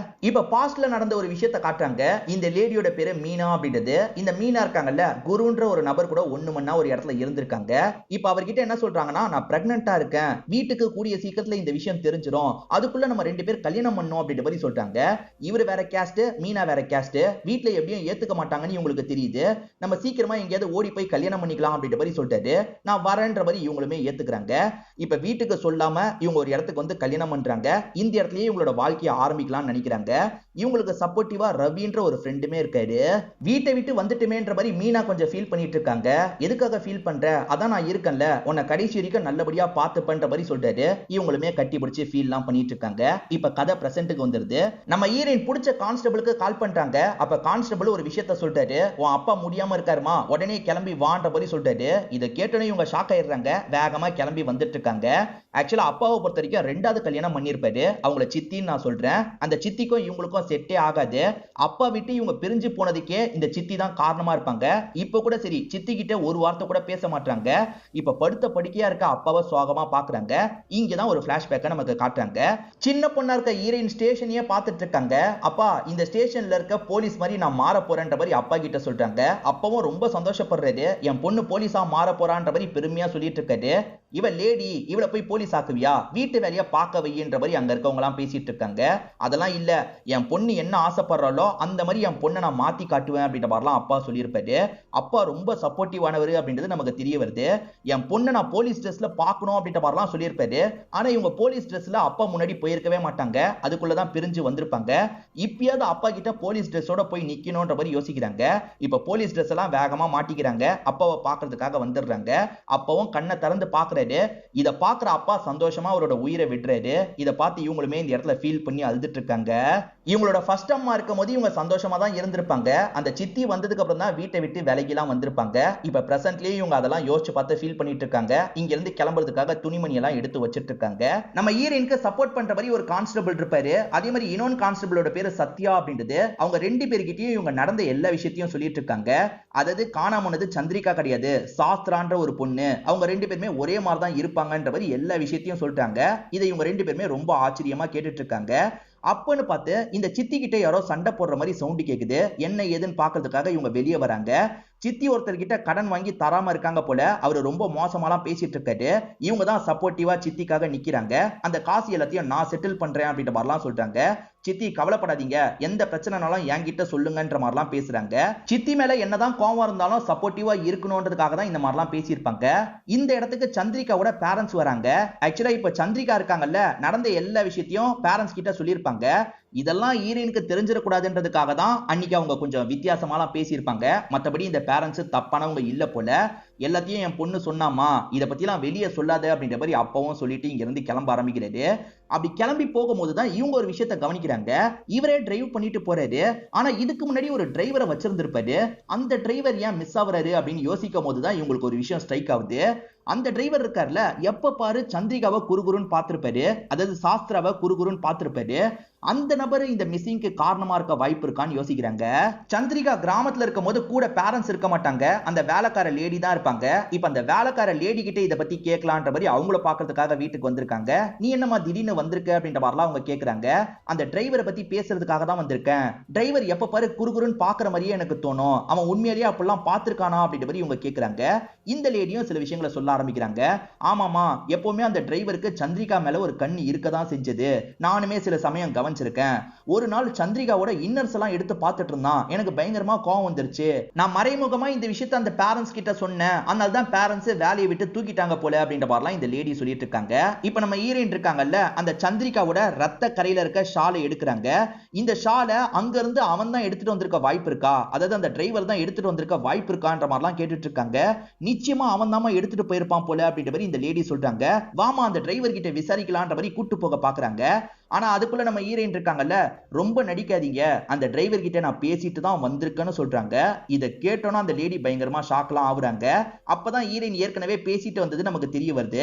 இப்ப பாஸ்ட்ல நடந்த ஒரு விஷயத்தை காட்டுறாங்க. இந்த லேடியோட பேரு மீனா அப்படின்றது. இந்த மீனா இருக்காங்கல்ல, குருன்ற ஒரு நபர் கூட ஒண்ணு மண்ணா ஒரு இடத்துல இருந்திருக்காங்க. இப்ப அவர்கிட்ட என்ன சொல்றாங்கன்னா, நான் பிரெக்னெண்டா இருக்கேன், வீட்டுக்கு கூடிய சீக்கிரத்துல இந்த விஷயம் தெரிஞ்சிடும், அதுக்குள்ள நம்ம 2 பேர் கல்யாணம் பண்ணோம் அப்படின்ற மாதிரி சொல்றாங்க. இவர் வேற கேஸ்ட், மீனா வேற கேஸ்ட், வீட்டுல எப்படியும் ஏத்துக்க மாட்டாங்கன்னு இவங்களுக்கு தெரியுது. நம்ம சீக்கிரமா எங்கேயாவது ஓடி போய் கல்யாணம் பண்ணிக்கலாம் அப்படின்ற மாதிரி சொல்லிட்டாரு. நான் வரேன்ற மாதிரி இவங்களுமே ஏத்துக்கிறாங்க. இப்ப வீட்டுக்கு சொல்லாம இவங்க ஒரு இடத்துக்கு வந்து கல்யாணம் பண்றாங்க. இந்த இடத்துலயே இவங்களோட வாழ்க்கையை ஆரம்பிக்கலாம்னு நினைக்கிறாங்க. இவங்களுக்கு சப்போர்ட்டிவா ரவின்ற ஒரு ஃப்ரெண்டுமே இருக்காரு. வீட்டை விட்டு வந்துட்டுமேன்ற மாதிரி மீனா கொஞ்சம் ஃபீல் பண்ணிட்டு இருக்காங்க. எதுக்காக ஃபீல் பண்ற, அதான் நான் இருக்கேன்ல, உன்னை கடைசி வரைக்கும் நல்லபடியா பார்த்து பண்ற மாதிரி சொல்றாரு. இவங்களுமே கட்டி பிடிச்சி ஃபீல்லாம் பண்ணிட்டு இருக்காங்க. இப்ப கதை பிரசன்ட்டுக்கு வந்துருது. நம்ம ஹீரோயின் பிடிச்ச கான்ஸ்டபிளுக்கு கால் பண்றாங்க. அப்ப கான்ஸ்டபிள் ஒரு விஷயத்த சொல்றாரு, உன் அப்பா முடியாம இருக்காருமா, உடனே கிளம்பி வான்ற மாதிரி சொல்றாரு. இதை கேட்டோன்னே இவங்க ஷாக் ஆயிடுறாங்க. வேகமா கிளம்பி வந்துட்டு இருக்காங்க. ஆக்சுவலா அப்பாவை பொறுத்த வரைக்கும் 2வது கல்யாணம் பண்ணிருப்பாரு. அவங்கள சித்தின்னு நான் சொல்றேன். அந்த சித்திக்கும் இவங்களுக்கும் செட்டே ஆகாது. அப்பா விட்டு இவங்க பிரிஞ்சு போனதுக்கே இந்த சித்தி தான் காரணமா இருப்பாங்க. இப்ப கூட சரி, சித்தி கிட்ட ஒரு வார்த்தை கூட பேச மாட்டாங்க. இப்ப படுத்த படுக்கையா இருக்க அப்பாவை சோகமா பாக்குறாங்க. இங்கதான் ஒரு பிளாஷ்பேக்கை நமக்கு காட்டுறாங்க. சின்ன பொண்ணா இருக்க ஹீரோயின் ஸ்டேஷனையே பார்த்துட்டு இருக்காங்க. அப்பா இந்த ஸ்டேஷன்ல இருக்க போலீஸ் மாதிரி நான் மாற போறேன்ற மாதிரி அப்பா கிட்ட சொல்றாங்க. அப்பவும் ரொம்ப சந்தோஷப்படுறாரு. என் பொண்ணு போலீஸா மாற போறான்ற மாதிரி பெருமையா சொல்லிட்டு இருக்காரு. இவ லேடி, இவளை போய் போலீஸ் ஆக்குவியா, வீட்டு வேலையை பார்க்க வைன்ற மாதிரி அங்க இருக்கவங்க எல்லாம் பேசிட்டு இருக்காங்க. அதெல்லாம் இல்ல, என் பொண்ணு என்ன ஆசைப்படுறாளோ அந்த மாதிரி என் பொண்ணை நான் மாத்தி காட்டுவேன் அப்படின்ற மாதிரிலாம் அப்பா சொல்லியிருப்பாரு. அப்பா ரொம்ப சப்போர்ட்டிவானவர் அப்படின்றது நமக்கு தெரிய வருது. என் பொண்ணை நான் போலீஸ் ட்ரெஸ்ல பார்க்கணும் அப்படின்ற மாதிரிலாம் சொல்லியிருப்பாரு. ஆனா இவங்க போலீஸ் ட்ரெஸ்ல அப்பா முன்னாடி போயிருக்கவே மாட்டாங்க, அதுக்குள்ளதான் பிரிஞ்சு வந்திருப்பாங்க. இப்பயாவது அப்பா கிட்ட போலீஸ் ட்ரெஸ்ஸோட போய் நிக்கணும்ன்ற மாதிரி யோசிக்கிறாங்க. இப்ப போலீஸ் ட்ரெஸ் எல்லாம் வேகமா மாட்டிக்கிறாங்க, அப்பாவை பாக்குறதுக்காக வந்துடுறாங்க. அப்பவும் கண்ணை திறந்து பாக்குறாரு. இத பாக்குற அப்பா சந்தோஷமா அவரோட உயிரை விடுறாரு. இத பார்த்து இவங்களுமே இந்த இடத்துல ஃபீல் பண்ணி அழுதுட்டு இருக்காங்க. இவங்களோட ஃபர்ஸ்ட் அம்மா இருக்கும்போது இவங்க சந்தோஷமா தான் இருந்திருப்பாங்க. அந்த சித்தி வந்ததுக்கு அப்புறம் தான் வீட்டை விட்டு விலகிலாம் வந்திருப்பாங்க. இப்ப பிரசன்ட்லயே இவங்க அதெல்லாம் யோசிச்சு பார்த்து ஃபீல் பண்ணிட்டு இருக்காங்க. இங்க இருந்து கிளம்புறதுக்காக துணிமணி எல்லாம் எடுத்து வச்சிட்டு இருக்காங்க. நம்ம ஹீரோயினுக்கு சப்போர்ட் பண்ற மாதிரி ஒரு கான்ஸ்டபிள் இருப்பாரு. அதே மாதிரி இன்னொரு கான்ஸ்டபிளோட பேரு சத்யா அப்படின்றது. அவங்க ரெண்டு பேர்கிட்டயும் இவங்க நடந்த எல்லா விஷயத்தையும் சொல்லிட்டு இருக்காங்க. அதாவது காணாமனது சந்திரிகா கிடையாது, சாஸ்திரான்ற ஒரு பொண்ணு, அவங்க ரெண்டு பேருமே ஒரே மாதிரி தான் இருப்பாங்கன்ற மாதிரி எல்லா விஷயத்தையும் சொல்லிட்டாங்க. இதை இவங்க ரெண்டு பேருமே ரொம்ப ஆச்சரியமா கேட்டுட்டு இருக்காங்க. அப்பன்னு பார்த்து இந்த சித்தி கிட்ட யாரோ சண்டை போடுற மாதிரி சவுண்ட் கேக்குது. என்ன ஏதுன்னு பாக்குறதுக்காக இவங்க வெளியே வராங்க. சித்தி ஒருத்தர் கிட்ட கடன் வாங்கி தராம இருக்காங்க போல, அவரு ரொம்ப மோசமாலாம் பேசிட்டு இருக்காரு. இவங்க தான் சப்போர்ட்டிவா சித்திக்காக நிக்கிறாங்க. அந்த காசு எல்லாத்தையும் நான் செட்டில் பண்றேன் அப்படின்ற மாதிரிலாம் சொல்றாங்க. சித்தி கவலைப்படாதீங்க, எந்த பிரச்சனைனாலும் என்கிட்ட சொல்லுங்கன்ற மாதிரிலாம் பேசுறாங்க. சித்தி மேல என்னதான் கோவம் இருந்தாலும் சப்போர்ட்டிவா இருக்கணும்ன்றதுக்காக தான் இந்த மாதிரிலாம் பேசியிருப்பாங்க. இந்த இடத்துக்கு சந்திரிகாவோட பேரண்ட்ஸ் வராங்க. ஆக்சுவலா இப்ப சந்திரிகா இருக்காங்கல்ல, நடந்த எல்லா விஷயத்தையும் பேரண்ட்ஸ் கிட்ட சொல்லியிருப்பாங்க. இதெல்லாம் ஹீரோயினுக்கு தெரிஞ்சிடக்கூடாதுன்றதுக்காக தான் அன்னைக்கு அவங்க கொஞ்சம் வித்தியாசமாலாம் பேசியிருப்பாங்க. மற்றபடி இந்த பேரண்ட்ஸ் தப்பானவங்க இல்ல போல. எல்லாத்தையும் என் பொண்ணு சொன்னாமா, இதை பத்திலாம் வெளியே சொல்லாத அப்படின்ற மாதிரி அப்பவும் சொல்லிட்டு இங்க இருந்து கிளம்ப ஆரம்பிக்கிறது. அப்படி கிளம்பி போகும்போது தான் இவங்க ஒரு விஷயத்தை கவனிக்கிறாங்க. இவரே டிரைவ் பண்ணிட்டு போறாரு. ஆனா இதுக்கு முன்னாடி ஒரு டிரைவரை வச்சிருந்திருப்பாரு. அந்த டிரைவர் ஏன் மிஸ் ஆகுறாரு அப்படின்னு யோசிக்கும் போதுதான் இவங்களுக்கு ஒரு விஷயம் ஸ்ட்ரைக் ஆகுது. அந்த டிரைவர் இருக்கார்ல, எப்ப பாரு சந்திரிகாவை குறுகுறுன்னு பார்த்திருப்பாரு, அதாவது சாஸ்திராவை குறுகுறுன்னு பார்த்திருப்பாரு. அந்த நபர் இந்த மிஸ்ஸிங்க்கு காரணமா இருக்க வாய்ப்பு இருக்கான்னு யோசிக்கிறாங்க. சந்திரிகா கிராமத்துல இருக்கும் போது கூட பேரண்ட்ஸ் இருக்க மாட்டாங்க, அந்த வேலைக்கார லேடி தான் இருப்பாங்க. இப்ப அந்த வேலைக்கார லேடி கிட்ட இதை பத்தி கேட்கலான்ற மாதிரி அவங்கள பாக்குறதுக்காக வீட்டுக்கு வந்திருக்காங்க. நீ என்னமா திடீர்னு வந்திருக்க அப்படின்ற மாதிரிலாம் அவங்க கேக்குறாங்க. அந்த டிரைவரை பத்தி பேசுறதுக்காக தான் வந்திருக்கேன். டிரைவர் எப்ப பாரு குறுகுறுன்னு பாக்குற மாதிரியே எனக்கு தோணும், அவன் உண்மையிலேயே அப்படிலாம் பார்த்திருக்கானா அப்படின்ற மாதிரி இவங்க கேக்குறாங்க. இந்த லேடியும் சில விஷயங்களை சொல்ல ஆரம்பிக்கிறாங்க. ஆமாமா, எப்பவுமே அந்த டிரைவருக்கு சந்திரிகா மேல ஒரு கண்ணு இருக்கதான் செஞ்சது, நானுமே சில சமயம் கவனிச்சிருக்கேன். ஒரு நாள் சந்திரிகாவோட இன்னர்ஸ் எல்லாம் எடுத்து பார்த்துட்டு இருந்தான், எனக்கு பயங்கரமா கோவம் வந்துருச்சு. நான் மறைமுகமா இந்த விஷயத்தை அந்த பேரண்ட்ஸ் கிட்ட சொன்னேன், அதனால தான் பேரண்ட்ஸ் வேலையை விட்டு தூக்கிட்டாங்க போல அப்படின்ற மாதிரிலாம் இந்த லேடி சொல்லிட்டு இருக்காங்க. இப்ப நம்ம ஹீரோயின் இருக்காங்கல்ல, அந்த சந்திரிகாவோட ரத்த கரையில இருக்க ஷாலை எடுக்கிறாங்க. இந்த ஷாலை அங்க இருந்து அவன் தான் எடுத்துட்டு வந்திருக்க வாய்ப்பு இருக்கா, அதாவது அந்த டிரைவர் தான் எடுத்துட்டு வந்திருக்க வாய்ப்பு இருக்கான்ற மாதிரிலாம் கேட்டுட்டு இருக்காங்க. நிச்சயமா அவன் தான் எடுத்துட்டு போயிருப்பான் போல அப்படின்ற மாதிரி இந்த லேடி சொல்றாங்க. வாமா அந்த டிரைவர் கிட்ட விசாரிக்கலான்ற மாதிரி கூட்டு போக பாக்குறாங்க. ஆனா அதுக்குள்ள நம்ம ஹீரோயின் இருக்காங்கல்ல, ரொம்ப நடிக்காதீங்க, அந்த டிரைவர் கிட்ட நான் பேசிட்டு தான் வந்திருக்கேன்னு சொல்றாங்க. இதை கேட்டோன்னா அந்த லேடி பயங்கரமா ஷாக்லாம் ஆகுறாங்க. அப்பதான் ஹீரோயின் ஏற்கனவே பேசிட்டு வந்தது நமக்கு தெரிய வருது.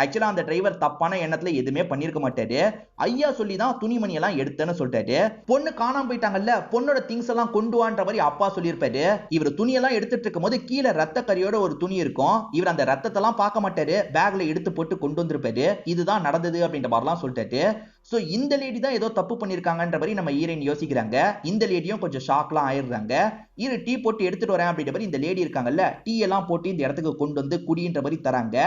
ஆக்சுவலா அந்த டிரைவர் தப்பான எண்ணத்துல எதுவுமே பண்ணிருக்க மாட்டாரு, ஐயா சொல்லி தான் துணிமணி எல்லாம் எடுத்தேன்னு சொல்லிட்டாரு. பொண்ணு காணாம போயிட்டாங்கல்ல, பொண்ணோட திங்ஸ் எல்லாம் கொண்டு வான்ற மாதிரி அப்பா சொல்லியிருப்பாரு. இவர் துணியெல்லாம் எடுத்துட்டு இருக்கும் போது கீழே ரத்த கரியோட ஒரு துணி இருக்கும். இவர் அந்த ரத்தத்தை எல்லாம் பார்க்க மாட்டாரு, பேக்ல எடுத்து போட்டு கொண்டு வந்திருப்பாரு. இதுதான் நடந்தது அப்படின்ற மாதிரிலாம் சொல்லிட்டாரு. சோ இந்த லேடி தான் ஏதோ தப்பு பண்ணிருக்காங்கன்ற மாதிரி நம்ம ஹீரோயின் யோசிக்கிறாங்க. இந்த லேடியும் கொஞ்சம் ஷாக்லாம் ஆயிடுறாங்க. இரு டீ போட்டு எடுத்துட்டு வரேன் அப்படின்ற மாதிரி இந்த லேடி இருக்காங்கல்ல, டீ எல்லாம் போட்டு இந்த இடத்துக்கு கொண்டு வந்து குடின்ற மாதிரி தராங்க.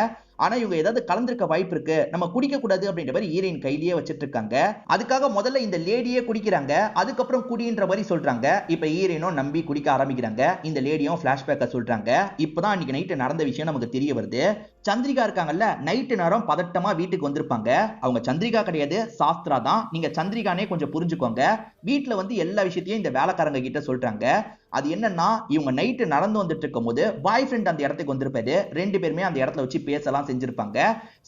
ஆனா இவங்க ஏதாவது கலந்திருக்க வாய்ப்பு இருக்கு, நம்ம குடிக்க கூடாது அப்படின்ற மாதிரி ஹீரோயின் கையிலேயே வச்சிட்டு இருக்காங்க. அதுக்காக முதல்ல இந்த லேடியே குடிக்கிறாங்க, அதுக்கப்புறம் குடின்ற மாதிரி சொல்றாங்க. இப்ப ஹீரோயினும் நம்பி குடிக்க ஆரம்பிக்கிறாங்க. இந்த லேடியும் பிளாஷ்பேக்க சொல்றாங்க. இப்பதான் அன்னைக்கு நைட்டு நடந்த விஷயம் நமக்கு தெரிய வருது. சந்திரிகா இருக்காங்கல்ல, நைட்டு நேரம் பதட்டமா வீட்டுக்கு வந்திருப்பாங்க. அவங்க சந்திரிகா கிடையாது, சாஸ்திரா தான். நீங்க சந்திரிகானே கொஞ்சம் புரிஞ்சுக்கோங்க. வீட்டுல வந்து எல்லா விஷயத்தையும் இந்த வேலைக்காரங்க கிட்ட சொல்றாங்க. அது என்னன்னா, இவங்க நைட்டு நடந்து வந்துட்டு இருக்கும் போது பாய் ஃப்ரெண்ட் அந்த இடத்துக்கு வந்திருப்பாரு. ரெண்டு பேருமே அந்த இடத்துல வச்சு பேசலாம் செஞ்சிருப்பாங்க.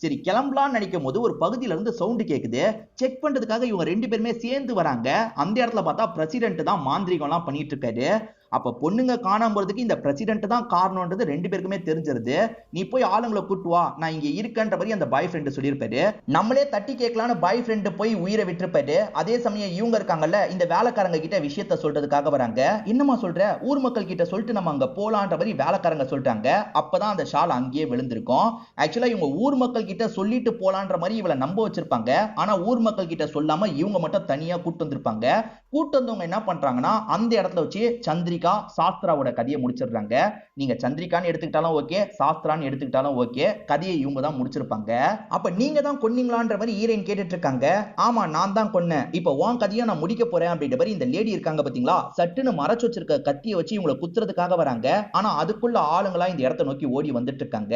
சரி கிளம்பலாம்னு நினைக்கும் போது ஒரு பகுதியில இருந்து சவுண்ட் கேக்குது. செக் பண்றதுக்காக இவங்க ரெண்டு பேருமே சேர்ந்து வராங்க. அந்த இடத்துல பார்த்தா பிரசிடென்ட் தான் மாந்திரிகம் எல்லாம் பண்ணிட்டு இருக்காரு. அப்ப பொண்ணுங்க காணாம போறதுக்கு இந்த பிரசிடென்ட் தான் காரணம்ன்றது ரெண்டு பேருக்குமே தெரிஞ்சிருது. நீ போய் ஆளுங்களை கூட்டு வா, நான் இங்க இருக்கேன்ற மாதிரி அந்த பாய் ஃப்ரெண்ட் சொல்லியிருப்பாரு. நம்மளே தட்டி கேட்கலான்னு பாய் ஃப்ரெண்ட் போய் உயிரை விட்டுருப்பாரு. அதே சமயம் இவங்க இருக்காங்கல்ல, இந்த வேலைக்காரங்க கிட்ட விஷயத்த சொல்றதுக்காக வராங்க. என்னமா சொல்ற, ஊர் மக்கள் கிட்ட சொல்லிட்டு நம்ம அங்க போலான்ற மாதிரி வேலைக்காரங்க சொல்றாங்க. அப்பதான் அந்த ஷால் அங்கேயே விழுந்திருக்கும். ஆக்சுவலா இவங்க ஊர் மக்கள் கிட்ட சொல்லிட்டு போலான்ற மாதிரி இவளை நம்ப வச்சிருப்பாங்க. ஆனா ஊர் மக்கள் கிட்ட சொல்லாம இவங்க மட்டும் தனியா கூட்டு வந்திருப்பாங்க. கூட்டு வந்தவங்க என்ன பண்றாங்கன்னா, அந்த இடத்துல வச்சு சந்திரிகா சந்திரிகா சாஸ்திராவோட கதையை முடிச்சிடுறாங்க. நீங்க சந்திரிகான்னு எடுத்துக்கிட்டாலும் ஓகே, சாஸ்திரான்னு எடுத்துக்கிட்டாலும் ஓகே, கதையை இவங்க தான் முடிச்சிருப்பாங்க. அப்ப நீங்க தான் கொன்னீங்களான்ற மாதிரி ஹீரோயின் கேட்டுட்டு இருக்காங்க. ஆமா, நான் தான் கொன்னேன். இப்ப உன் கதையை நான் முடிக்க போறேன் அப்படின்ற மாதிரி இந்த லேடி இருக்காங்க பாத்தீங்களா, சட்டுன்னு மறைச்சு வச்சிருக்க கத்தியை வச்சு இவங்களை குத்துறதுக்காக வராங்க. ஆனா அதுக்குள்ள ஆளுங்களா இந்த இடத்தை நோக்கி ஓடி வந்துட்டு இருக்காங்க.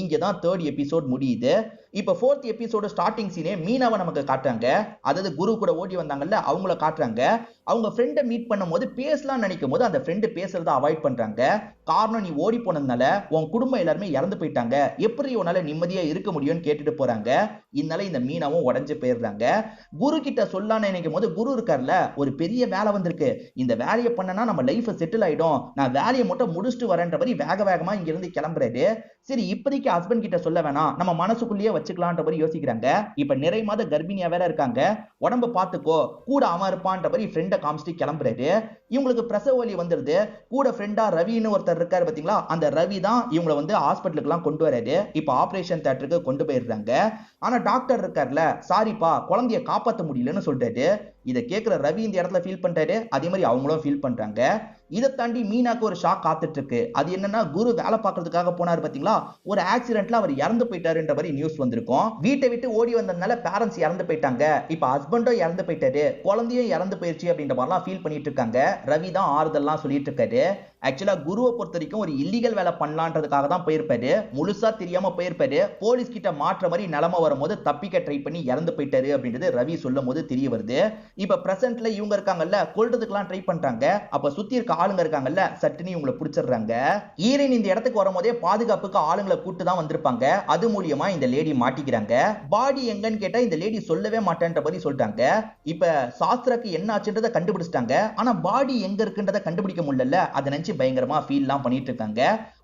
இங்கதான் 3rd எபிசோட் முடியுது. இப்ப 4th எபிசோட ஸ்டார்டிங் சீனே மீனாவை நமக்கு காட்டுறாங்க. அதாவது குரு கூட ஓடி வந்தாங்கல்ல, அவங்கள காட்டுறாங்க. அவங்க ஃப்ரெண்டை மீட் பண்ணும்போது பேசலாம் நினைக்கும் போது அந்த ஃப்ரெண்டு பேசுறத அவாய்ட் பண்றாங்க. காரணம், நீ ஓடி போனதுனால உன் குடும்பம் எல்லாருமே இறந்து போயிட்டாங்க, எப்படி உன்னால நிம்மதியா இருக்க முடியும்னு கேட்டுட்டு போறாங்க. இதனால இந்த மீனாவும் உடஞ்சு போயிடுறாங்க. குரு கிட்ட சொல்லலாம்னு நினைக்கும் போது குரு இருக்கார்ல, ஒரு பெரிய வேலை வந்திருக்கு, இந்த வேலையை பண்ணனா நம்ம லைஃப் செட்டில் ஆயிடும், நான் வேலையை மட்டும் முடிச்சுட்டு வரேன்ற மாதிரி வேக வேகமா இங்க இருந்து கிளம்புறாரு. சரி, இப்போதைக்கு ஹஸ்பண்ட் கிட்ட சொல்ல வேணாம், நம்ம மனசுக்குள்ளேயே வச்சுக்கலான்ற மாதிரி யோசிக்கிறாங்க. இப்ப நிறை மாத கர்ப்பிணியா வேற இருக்காங்க, உடம்ப பாத்துக்கோ, கூட அவன் இருப்பான்ற மாதிரி ஃப்ரெண்டை காமிச்சிட்டு கிளம்புறாரு. இவங்களுக்கு பிரசவ வலி வந்துருது. கூட ஃப்ரெண்டா ரவின்னு ஒருத்தர் இருக்காரு பாத்தீங்களா, அந்த ரவி தான் இவங்களை வந்து ஹாஸ்பிட்டலுக்கு எல்லாம் கொண்டு வராரு. இப்ப ஆபரேஷன் தியேட்டருக்கு கொண்டு போயிடுறாங்க. ஆனா டாக்டர் இருக்கார்ல, சாரிப்பா குழந்தைய காப்பாற்ற முடியலன்னு சொல்றாரு. இதை கேட்கிற ரவி இந்த இடத்துல ஃபீல் பண்றாரு, அதே மாதிரி அவங்களும் ஃபீல் பண்றாங்க. இதை தாண்டி மீனாக்கு ஒரு ஷாக் காத்துட்டு இருக்கு. அது என்னன்னா, குரு வேலை பார்க்கறதுக்காக போனாரு பாத்தீங்களா, ஒரு ஆக்சிடென்ட்ல அவர் இறந்து போயிட்டாருன்ற மாதிரி நியூஸ் வந்திருக்கும். வீட்டை விட்டு ஓடி வந்ததுனால பேரண்ட்ஸ் இறந்து போயிட்டாங்க, இப்ப ஹஸ்பண்டும் இறந்து போயிட்டாரு, குழந்தையும் இறந்து போயிடுச்சு அப்படின்ற மாதிரிலாம் ஃபீல் பண்ணிட்டு இருக்காங்க. ரவி தான் ஆறுதல்லாம் சொல்லிட்டு இருக்காரு. ஆக்சுவலா குருவை பொறுத்த வரைக்கும் ஒரு இல்லீகல் வேலை பண்ணலான்றதுக்காக தான் போயிருப்பாரு, முழுசா தெரியாம போயிருப்பாரு. போலீஸ் கிட்ட மாற்ற மாதிரி நிலைமை வரும்போது தப்பிக்க ட்ரை பண்ணி இறந்து போயிட்டாரு அப்படின்றது ரவி சொல்லும் போது தெரிய வருது. இப்ப பிரசன்ட்ல இவங்க இருக்காங்கல்ல, கொல்றதுக்கெல்லாம் ட்ரை பண்றாங்க. அப்ப சுத்தி இருக்க ஆளுங்க இருக்காங்கல்ல, சட்டுன்னு இவங்களை பிடிச்சிடுறாங்க. ஈரன் இந்த இடத்துக்கு வரும்போதே பாதுகாப்புக்கு ஆளுங்களை கூட்டு தான் வந்திருப்பாங்க. அது மூலியமா இந்த லேடி மாட்டிக்கிறாங்க. பாடி எங்கன்னு கேட்டா இந்த லேடி சொல்லவே மாட்டேன்ற மாதிரி சொல்றாங்க. இப்ப சாஸ்திராக்கு என்ன ஆச்சுன்றதை கண்டுபிடிச்சிட்டாங்க. ஆனா பாடி எங்க இருக்குன்றதை கண்டுபிடிக்க முடியல. அதை நினைச்சு பயங்கரமா ஃபீல்லாம் பண்ணிட்டு இருக்காங்க.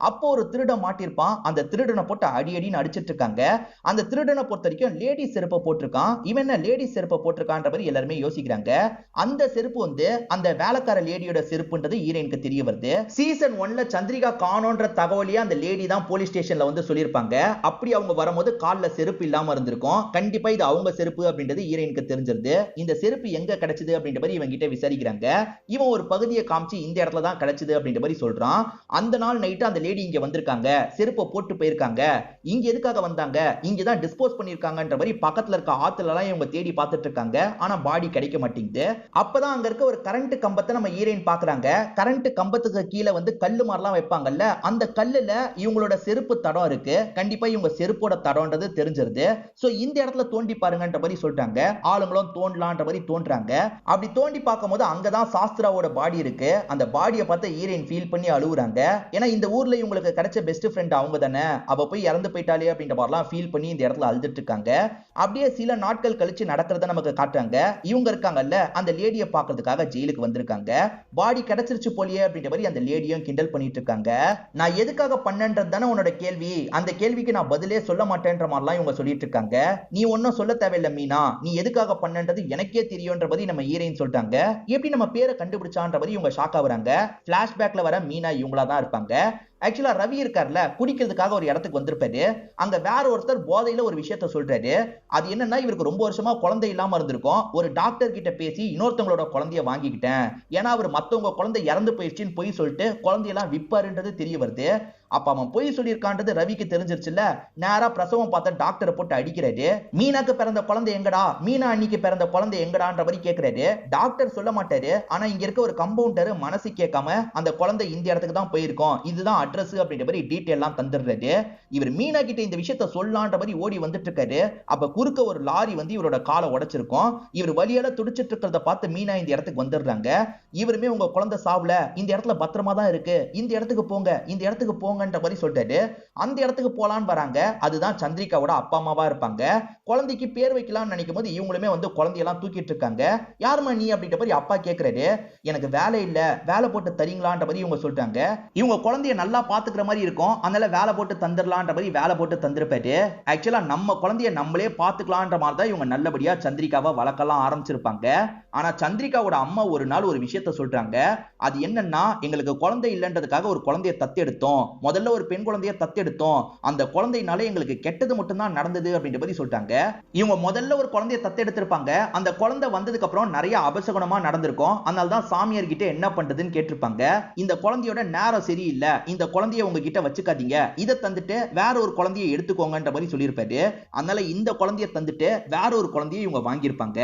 அப்போ ஒரு திருடன் மாட்டிருப்பான். அந்த திருடனை போட்டு அடி அடின்னு அடிச்சிட்டு இருக்காங்க. அந்த திருடனை பொறுத்த வரைக்கும் லேடி செருப்பை போட்டிருக்கான். இவன் என்ன லேடி செருப்பை போட்டிருக்கான்ற மாதிரி எல்லாருமே யோசிக்கிறாங்க. அந்த செருப்பு வந்து அந்த வேலைக்கார லேடியோட செருப்புன்றது ஹீரோயினுக்கு தெரிய வருது. சீசன் 1ல சந்திரிகா காணோன்ற தகவலையே அந்த லேடி தான் போலீஸ் ஸ்டேஷன்ல வந்து சொல்லியிருப்பாங்க. அப்படி அவங்க வரும்போது கால்ல செருப்பு இல்லாம இருந்திருக்கும். கண்டிப்பா இது அவங்க செருப்பு அப்படின்றது ஹீரோயினுக்கு தெரிஞ்சிருது. இந்த செருப்பு எங்க கிடைச்சது அப்படின்ற மாதிரி இவங்க கிட்ட விசாரிக்கிறாங்க. இவன் ஒரு பகுதியை காமிச்சு இந்த இடத்துல தான் கிடைச்சது அப்படின்ற மாதிரி சொல்றான். அந்த நாள் நைட்டு அந்த லேடி இங்க வந்திருக்காங்க, செருப்பை போட்டு போயிருக்காங்க. இங்க எதுக்காக வந்தாங்க, இங்க தான் டிஸ்போஸ் பண்ணிருக்காங்கன்ற மாதிரி பக்கத்துல இருக்க ஆத்துல எல்லாம் இவங்க தேடி பார்த்துட்டு இருக்காங்க. ஆனா பாடி கிடைக்க மாட்டேங்குது. அப்பதான் அங்க இருக்க ஒரு கரண்ட் கம்பத்தை நம்ம ஹீரோயின் பாக்குறாங்க. கரண்ட் கம்பத்துக்கு கீழே வந்து கல்லு மாதிரிலாம் வைப்பாங்கல்ல, அந்த கல்லுல இவங்களோட செருப்பு தடம் இருக்கு. கண்டிப்பா இவங்க செருப்போட தடம்ன்றது தெரிஞ்சிருது. சோ இந்த இடத்துல தோண்டி பாருங்கன்ற மாதிரி சொல்றாங்க. ஆளுங்களும் தோண்டலான்ற மாதிரி தோன்றாங்க. அப்படி தோண்டி பார்க்கும்போது அங்கதான் சாஸ்திராவோட பாடி இருக்கு. அந்த பாடியை பார்த்து ஹீரோயின் ஃபீல் பண்ணி அழுகுறாங்க. ஏன்னா இந்த ஊர்ல இவங்களுக்கு கிடைச்ச பெஸ்ட் ஃப்ரெண்ட் அவங்க தானே, அவ போய் இறந்து போயிட்டாலே அப்படின்ற மாதிரிலாம் ஃபீல் பண்ணி இந்த இடத்துல அழுதுட்டு இருக்காங்க. அப்படியே சில நாட்கள் கழிச்சு நடக்கிறத நமக்கு காட்டுறாங்க. இவங்க இருக்காங்கல்ல, அந்த லேடியை பார்க்கறதுக்காக ஜெயிலுக்கு வந்திருக்காங்க. பாடி கிடைச்சிருச்சு போலியே அப்படின்ற மாதிரி அந்த லேடியும் கிண்டல் பண்ணிட்டு இருக்காங்க. நான் எதுக்காக பண்ணன்றது தானே உன்னோட கேள்வி, அந்த கேள்விக்கு நான் பதிலே சொல்ல மாட்டேன்ற மாதிரிலாம் இவங்க சொல்லிட்டு இருக்காங்க. நீ ஒன்னும் சொல்ல தேவையில்லை மீனா, நீ எதுக்காக பண்ணன்றது எனக்கே தெரியும்ன்ற மாதிரி நம்ம ஹீரோயின் சொல்றாங்க. எப்படி நம்ம பேரை கண்டுபிடிச்சான்ற மாதிரி இவங்க ஷாக் ஆகுறாங்க. பிளாஷ்பேக்ல வர மீனா இவங்களா தான் இருப்பாங்க. ஆக்சுவலா ரவி இருக்கார்ல, குடிக்கிறதுக்காக ஒரு இடத்துக்கு வந்திருப்பாரு. அங்க வேற ஒருத்தர் போதையில ஒரு விஷயத்த சொல்றாரு. அது என்னன்னா, இவருக்கு ரொம்ப வருஷமா குழந்தை இல்லாம இருந்திருக்கும். ஒரு டாக்டர் கிட்ட பேசி இன்னொருத்தவங்களோட குழந்தைய வாங்கிக்கிட்டேன், ஏன்னா அவர் மத்தவங்க குழந்தை இறந்து போயிடுச்சுன்னு போய் சொல்லிட்டு குழந்தையெல்லாம் விப்பாருன்றது தெரிய வருது. அப்ப அவன் போய் சொல்லியிருக்கான்றது ரவிக்கு தெரிஞ்சிருச்சுல்ல. நேரா பிரசவம் பார்த்த டாக்டரை போட்டு அடிக்கிறாரு. மீனாக்கு பிறந்த குழந்தை எங்கடா, மீனா அன்னைக்கு பிறந்த குழந்தை எங்கடான்ற மாதிரி கேட்கிறாரு. டாக்டர் சொல்ல மாட்டாரு. ஆனா இங்க இருக்க ஒரு கம்பவுண்டர் மனசு கேட்காம அந்த குழந்தை இந்த இடத்துக்கு தான் போயிருக்கோம், இதுதான் அட்ரஸ் அப்படின்ற மாதிரி டீடைல் எல்லாம் தந்துடுறாரு. இவர் மீனா கிட்ட இந்த விஷயத்த சொல்லலான்ற மாதிரி ஓடி வந்துட்டு இருக்காரு. அப்ப குறுக்க ஒரு லாரி வந்து இவரோட காலை உடைச்சிருக்கும். இவர் வலியால துடிச்சிட்டு இருக்கிறத பார்த்து மீனா இந்த இடத்துக்கு வந்துடுறாங்க. இவருமே உங்க குழந்தை சாவல, இந்த இடத்துல பத்திரமா தான் இருக்கு, இந்த இடத்துக்கு போங்க, இந்த இடத்துக்கு போங்கன்ற மாதிரி சொல்லிட்டாரு. அந்த இடத்துக்கு போலான்னு வராங்க. அதுதான் சந்திரிகாவோட அப்பா அம்மாவா இருப்பாங்க. குழந்தைக்கு பேர் வைக்கலாம்னு நினைக்கும் போது இவங்களுமே வந்து குழந்தையெல்லாம் தூக்கிட்டு இருக்காங்க. யாருமா நீ அப்படின்ற மாதிரி அப்பா கேட்கிறாரு. எனக்கு வேலை இல்ல, வேலை போட்டு தரீங்களான்ற மாதிரி இவங்க சொல்றாங்க. இவங்க குழந்தைய நல்லா பாத்துக்கிற மாதிரி இருக்கும், அதனால வேலை போட்டு தந்துடலான்ற மாதிரி வேலை போட்டு தந்திருப்பாரு. ஆக்சுவலா நம்ம குழந்தைய நம்மளே பாத்துக்கலான்ற மாதிரி தான் இவங்க நல்லபடியா சந்திரிகாவை வளர்க்கலாம் ஆரம்பிச்சிருப்பாங்க. ஆனா சந்திரிகாவோட அம்மா ஒரு நாள் ஒரு விஷயத்த சொல்றாங்க. அது என்னன்னா, எங்களுக்கு குழந்தை இல்லன்றதுக்காக ஒரு குழந்தைய தத்து எடுத்தோம், முதல்ல ஒரு பெண் குழந்தையை தத்தெடுத்தோம், அந்த குழந்தையினால எங்களுக்கு கெட்டது மட்டும் தான் நடந்தது அப்படின்ற மாதிரி சொல்லிட்டாங்க. இவங்க முதல்ல ஒரு குழந்தையை தத்தெடுத்திருப்பாங்க, அந்த குழந்தை வந்ததுக்கு அப்புறம் நிறைய அபசகுணமா நடந்திருக்கும், அதனால தான் சாமியார் கிட்ட என்ன பண்றதுன்னு கேட்டிருப்பாங்க. இந்த குழந்தையோட நேரம் சரியில்லை, இந்த குழந்தைய உங்ககிட்ட வச்சுக்காதீங்க, இதை தந்துட்டு வேற ஒரு குழந்தையை எடுத்துக்கோங்கன்ற மாதிரி சொல்லியிருப்பாரு. அதனால இந்த குழந்தையை தந்துட்டு வேற ஒரு குழந்தையை இவங்க வாங்கியிருப்பாங்க.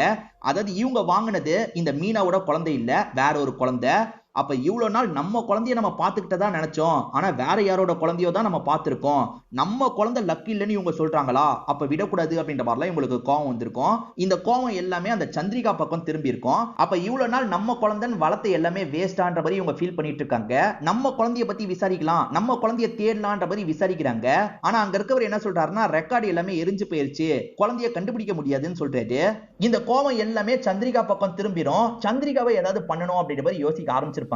அதாவது இவங்க வாங்கினது இந்த மீனாவோட குழந்தை இல்ல, வேற ஒரு குழந்தை. அப்ப இவ்வளவு நாள் நம்ம குழந்தைய நம்ம பார்த்துக்கிட்டதா நினைச்சோம், ஆனா வேற யாரோட குழந்தையோ தான் நம்ம பார்த்திருக்கோம். நம்ம குழந்தை லக்கு இல்லைன்னு இவங்க சொல்றாங்களா, அப்ப விடக்கூடாது அப்படின்ற மாதிரிலாம் இவங்களுக்கு கோவம் வந்திருக்கும். இந்த கோவம் எல்லாமே அந்த சந்திரிகா பக்கம் திரும்பி இருக்கும். அப்ப இவ்வளவு நாள் நம்ம குழந்தைன்னு வளர்த்த எல்லாமே வேஸ்டான்ற மாதிரி இவங்க ஃபீல் பண்ணிட்டு இருக்காங்க. நம்ம குழந்தைய பத்தி விசாரிக்கலாம், நம்ம குழந்தைய தேடலான்ற மாதிரி விசாரிக்கிறாங்க. ஆனா அங்க இருக்கவர் என்ன சொல்றாருன்னா, ரெக்கார்டு எல்லாமே எரிஞ்சு போயிருச்சு, குழந்தைய கண்டுபிடிக்க முடியாதுன்னு சொல்றாரு. இந்த கோவம் எல்லாமே சந்திரிகா பக்கம் திரும்பிடும். சந்திரிகாவை ஏதாவது பண்ணணும் அப்படின்ற மாதிரி யோசிக்க ஆரம்பிச்சிருப்பாங்க.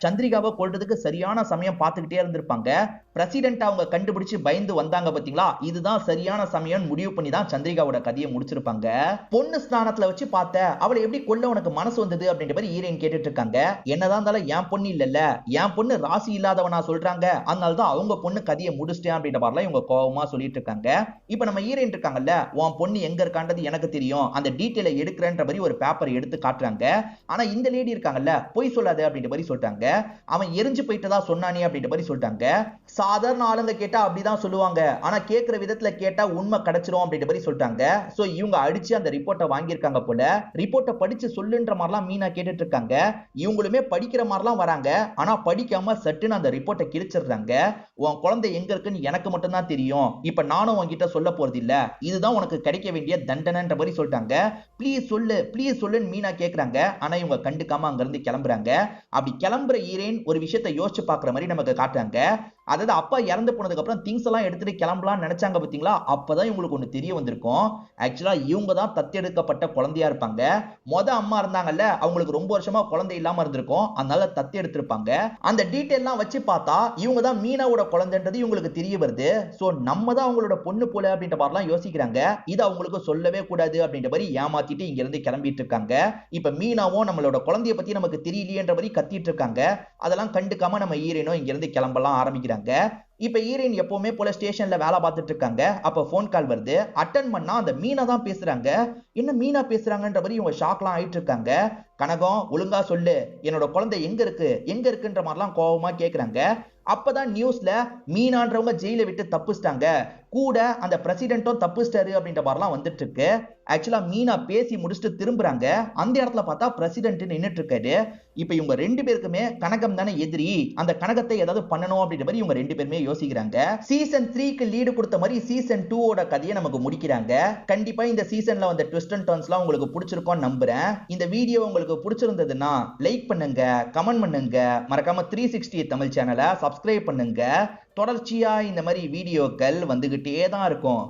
சந்திரிகாவை கொல்றதுக்கு சரியான சமயம் பார்த்துக்கிட்டே இருந்திருப்பாங்க. பிரசிடென்ட் அவங்க கண்டுபிடிச்சு பயந்து வந்தாங்க பாத்தீங்களா, இதுதான் சரியான சமயம் முடிவு பண்ணி தான் சந்திரிகாவோட கதையை முடிச்சிருப்பாங்க. பொண்ணு ஸ்தானத்துல வச்சு பார்த்த அவளை எப்படி கொல்ல உனக்கு மனசு வந்தது அப்படின்ற மாதிரி ஹீரோயின் கேட்டுட்டு இருக்காங்க. என்னதான் இருந்தாலும் என் பொண்ணு இல்லல்ல, என் பொண்ணு ராசி இல்லாதவனா சொல்றாங்க, அதனால தான் அவங்க பொண்ணு கதையை முடிச்சிட்டேன் அப்படின்ற மாதிரிலாம் இவங்க கோவமா சொல்லிட்டு இருக்காங்க. இப்ப நம்ம ஹீரோயின் இருக்காங்கல்ல, உன் பொண்ணு எங்க இருக்கான்றது எனக்கு தெரியும், அந்த டீட்டெயிலை எடுக்கிறேன்ற மாதிரி ஒரு பேப்பர் எடுத்து காட்டுறாங்க. ஆனா இந்த லேடி இருக்காங்கல்ல, பொய் சொல்லாத அப்படின்ற மாதிரி சொல்லிட்டாங்க. அவன் எரிஞ்சு போயிட்டதா சொன்னானே அப்படின்ற மாதிரி சொல்லிட்டாங்க. சாதாரண ஆளுங்க கேட்டா அப்படிதான் சொல்லுவாங்க, ஆனா கேட்கிற விதத்துல கேட்டா உண்மை கிடைச்சிரும் அப்படின்ற மாதிரி சொல்லிட்டாங்க. சோ இவங்க அடிச்சு அந்த ரிப்போர்ட்டை வாங்கியிருக்காங்க போல. ரிப்போர்ட்டை படிச்சு சொல்லுன்ற மாதிரிலாம் மீனா கேட்டுட்டு இருக்காங்க. இவங்களுமே படிக்கிற மாதிரிலாம் வராங்க, ஆனா படிக்காம சட்டுன்னு அந்த ரிப்போர்ட்டை கிழிச்சிடுறாங்க. உன் குழந்தை எங்க இருக்குன்னு எனக்கு மட்டும் தான் தெரியும், இப்ப நானும் உன்கிட்ட சொல்ல போறது இல்ல, இதுதான் உனக்கு கிடைக்க வேண்டிய தண்டனைன்ற மாதிரி சொல்லிட்டாங்க. ப்ளீஸ் சொல்லு, ப்ளீஸ் சொல்லுன்னு மீனா கேக்குறாங்க. ஆனா இவங்க கண்டுக்காம அங்க இருந்து கிளம்புறாங்க. அப்படி கிளம்புற ஹீரோயின் ஒரு விஷயத்தை யோசிச்சு பாக்குற மாதிரி நமக்கு காட்டுறாங்க. அதாவது அப்பா இறந்து போனதுக்கு அப்புறம் திங்ஸ் எல்லாம் எடுத்துட்டு கிளம்பலாம்னு நினைச்சாங்க பாத்தீங்களா, அப்பதான் இவங்களுக்கு ஒண்ணு தெரிய வந்திருக்கும். ஆக்சுவலா இவங்க தான் தத்தெடுக்கப்பட்ட குழந்தையா இருப்பாங்க. அம்மா இருந்தாங்கல்ல, அவங்களுக்கு ரொம்ப வருஷமா குழந்தை இல்லாம இருந்திருக்கும், அதனால தத்து எடுத்திருப்பாங்க. அந்த டீடைல் எல்லாம் வச்சு பார்த்தா இவங்க தான் மீனாவோட குழந்தைன்றது இவங்களுக்கு தெரிய வருது. சோ நம்ம தான் அவங்களோட பொண்ணு போல அப்படின்ற மாதிரிலாம் யோசிக்கிறாங்க. இது அவங்களுக்கு சொல்லவே கூடாது அப்படின்ற மாதிரி ஏமாத்திட்டு இங்க இருந்து கிளம்பிட்டு இருக்காங்க. இப்ப மீனாவும் நம்மளோட குழந்தைய பத்தி நமக்கு தெரியலையேன்ற மாதிரி கத்திட்டு இருக்காங்க. அதெல்லாம் கண்டுக்காம நம்ம ஹீரோயினும் இங்க இருந்து கிளம்பலாம் ஆரம்பிக்கிறாங்க. இப்ப ஹீரோயின் எப்பவுமே போல ஸ்டேஷன்ல வேலை பார்த்துட்டு இருக்காங்க. அப்ப போன் கால் வருது. அட்டன் பண்ணா அந்த மீனா தான் பேசுறாங்க. என்ன மீனா பேசுறாங்கன்ற மாதிரி இவங்க ஷாக்லாம் ஆயிட்டு இருக்காங்க. கனகம் ஒழுங்கா சொல்லு, என்னோட குழந்தை எங்க இருக்கு எங்க இருக்குன்ற மாதிரிலாம் கோவமா கேக்குறாங்க. அப்பதான் நியூஸ்ல மீனான்றவங்க ஜெயில விட்டு தப்பிச்சிட்டாங்க, கூட அந்த பிரசிடென்ட்டும் தப்பிச்சிட்டாரு அப்படின்ற மாதிரிலாம் வந்துட்டு இருக்கு. ஆக்சுவலா மீனா பேசி முடிச்சுட்டு திரும்புறாங்க. அந்த இடத்துல பார்த்தா பிரசிடென்ட் நின்னுட்டு இருக்காரு. இப்ப இவங்க ரெண்டு பேருக்குமே கனகம் தானே எதிரி, அந்த கனகத்தை ஏதாவது பண்ணணும் அப்படின்ற மாதிரி இவங்க ரெண்டு பேருமே யோசிக்கிறாங்க. சீசன் 3க்கு லீடு கொடுத்த மாதிரி சீசன் 2ஓட கதையை நமக்கு முடிக்கிறாங்க. கண்டிப்பா இந்த சீசன்ல வந்த ட்விஸ்ட் அண்ட் டர்ன்ஸ்லாம் உங்களுக்கு பிடிச்சிருக்கும்னு நம்புறேன். இந்த வீடியோ உங்களுக்கு பிடிச்சிருந்ததுன்னா லைக் பண்ணுங்க, கமெண்ட் பண்ணுங்க, மறக்காம 360 தமிழ் சேனலை சப்ஸ்கிரைப் பண்ணுங்க. தொடர்ச்சியா இந்த மாதிரி வீடியோக்கள் வந்துகிட்டே தான் இருக்கும்.